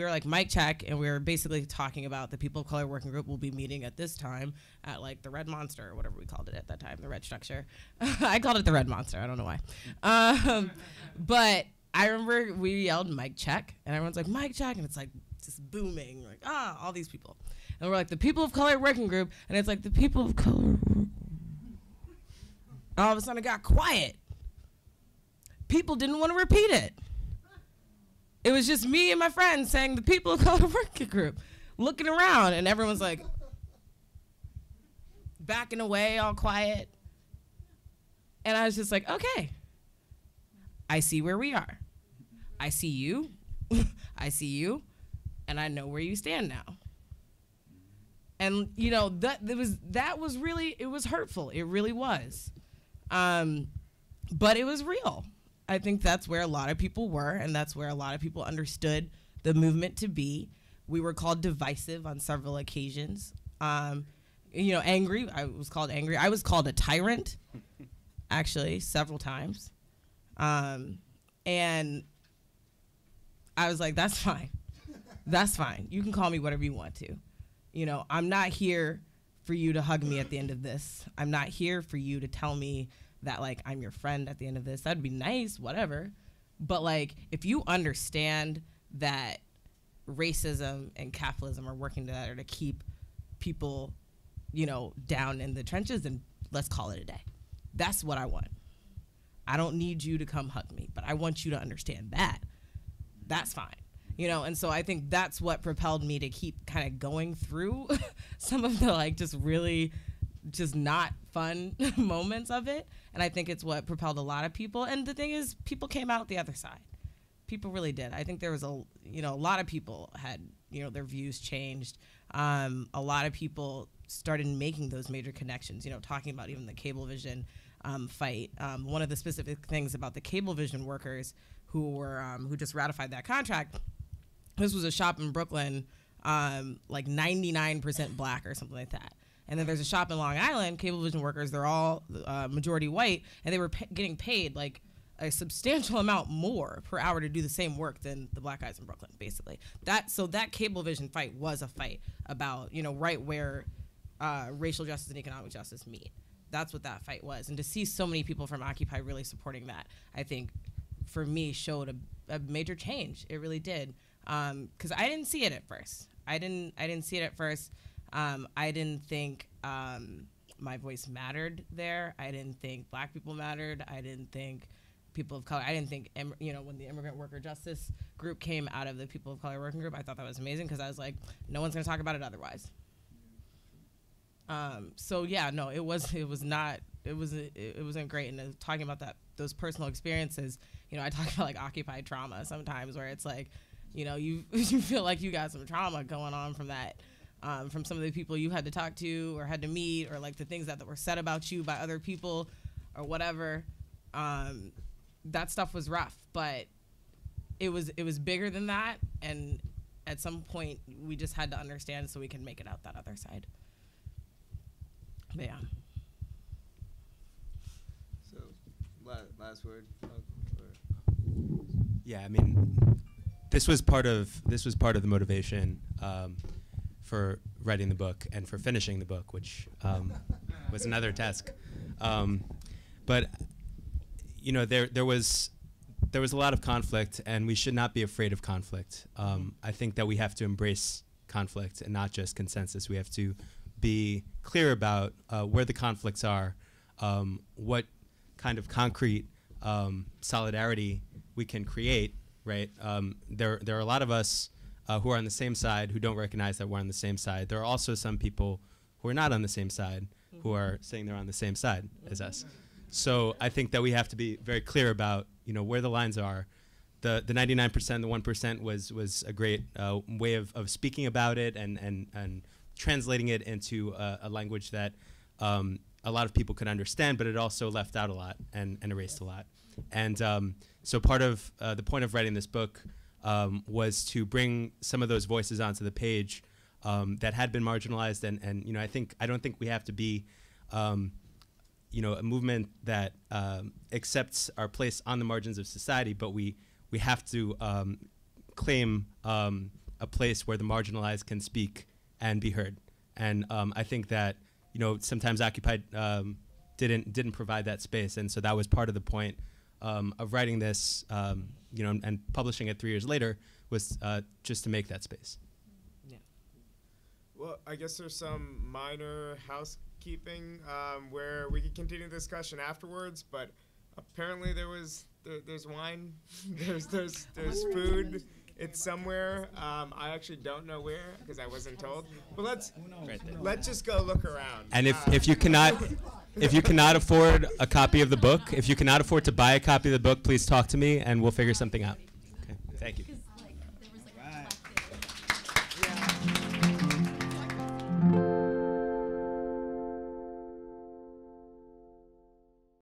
like mic check, and we were basically talking about the People of Color Working Group will be meeting at this time at like the Red Monster or whatever we called it at that time, the Red Structure. I called it the Red Monster. I don't know why. But I remember we yelled mic check, and everyone's like mic check, and it's like just booming, like all these people, and we're like the People of Color Working Group, and it's like the People of Color. All of a sudden, it got quiet. People didn't want to repeat it. It was just me and my friends saying the People of Color Working Group, looking around, and everyone's like backing away, all quiet. And I was just like, okay. I see where we are. I see you. I see you, and I know where you stand now. And you know that was really, it was hurtful. It really was, but it was real. I think that's where a lot of people were, and that's where a lot of people understood the movement to be. We were called divisive on several occasions. You know, angry. I was called angry. I was called a tyrant, actually, several times. And I was like, that's fine. That's fine. You can call me whatever you want to. You know, I'm not here for you to hug me at the end of this. I'm not here for you to tell me that, like, I'm your friend at the end of this. That'd be nice, whatever. But, like, if you understand that racism and capitalism are working together to keep people, you know, down in the trenches, then let's call it a day. That's what I want. I don't need you to come hug me, but I want you to understand that. That's fine. You know, and so I think that's what propelled me to keep kind of going through some of the, like, just really just not fun moments of it. And I think it's what propelled a lot of people. And the thing is, people came out the other side. People really did. I think there was a lot of people had, you know, their views changed. A lot of people started making those major connections, you know, talking about even the Cablevision fight. One of the specific things about the Cablevision workers who just ratified that contract, this was a shop in Brooklyn, like 99% black or something like that. And then there's a shop in Long Island, Cablevision workers, they're all majority white, and they were getting paid like a substantial amount more per hour to do the same work than the black guys in Brooklyn, basically. So that Cablevision fight was a fight about, you know, right where racial justice and economic justice meet. That's what that fight was. And to see so many people from Occupy really supporting that, I think, for me, showed a major change. It really did. Because I didn't see it at first. I didn't see it at first. I didn't think my voice mattered there. I didn't think black people mattered. I didn't think people of color. I didn't think, you know, when the Immigrant Worker Justice group came out of the People of Color Working Group, I thought that was amazing because I was like, no one's going to talk about it otherwise. So yeah, no, it wasn't great. And talking about those personal experiences, you know, I talk about like occupied trauma sometimes, where it's like, you know, you feel like you got some trauma going on from that, from some of the people you had to talk to or had to meet, or like the things that were said about you by other people or whatever. That stuff was rough, but it was bigger than that. And at some point we just had to understand so we can make it out that other side. But yeah. So, last word. Yeah, I mean, this was part of the motivation for writing the book and for finishing the book, which was another task. But you know, there was a lot of conflict, and we should not be afraid of conflict. I think that we have to embrace conflict and not just consensus. We have to be clear about where the conflicts are, what kind of concrete solidarity we can create, right? There are a lot of us who are on the same side who don't recognize that we're on the same side. There are also some people who are not on the same side who are saying they're on the same side as us. So I think that we have to be very clear about, you know, where the lines are. The 99%, the 1% was a great way of speaking about it and translating it into a language that a lot of people could understand, but it also left out a lot and erased a lot. And so part of the point of writing this book was to bring some of those voices onto the page that had been marginalized. And you know, I don't think we have to be you know, a movement that accepts our place on the margins of society, but we have to claim a place where the marginalized can speak and be heard. And I think that, you know, sometimes Occupy didn't provide that space, and so that was part of the point of writing this, you know, and publishing it 3 years later, was just to make that space. Yeah. Well, I guess there's some minor housekeeping where we could continue the discussion afterwards, but apparently there's wine, there's food. It's somewhere. I actually don't know where because I wasn't told. But let's just go look around. And if you cannot if you cannot afford a copy of the book, if you cannot afford to buy a copy of the book, please talk to me and we'll figure something out. Okay. Thank you.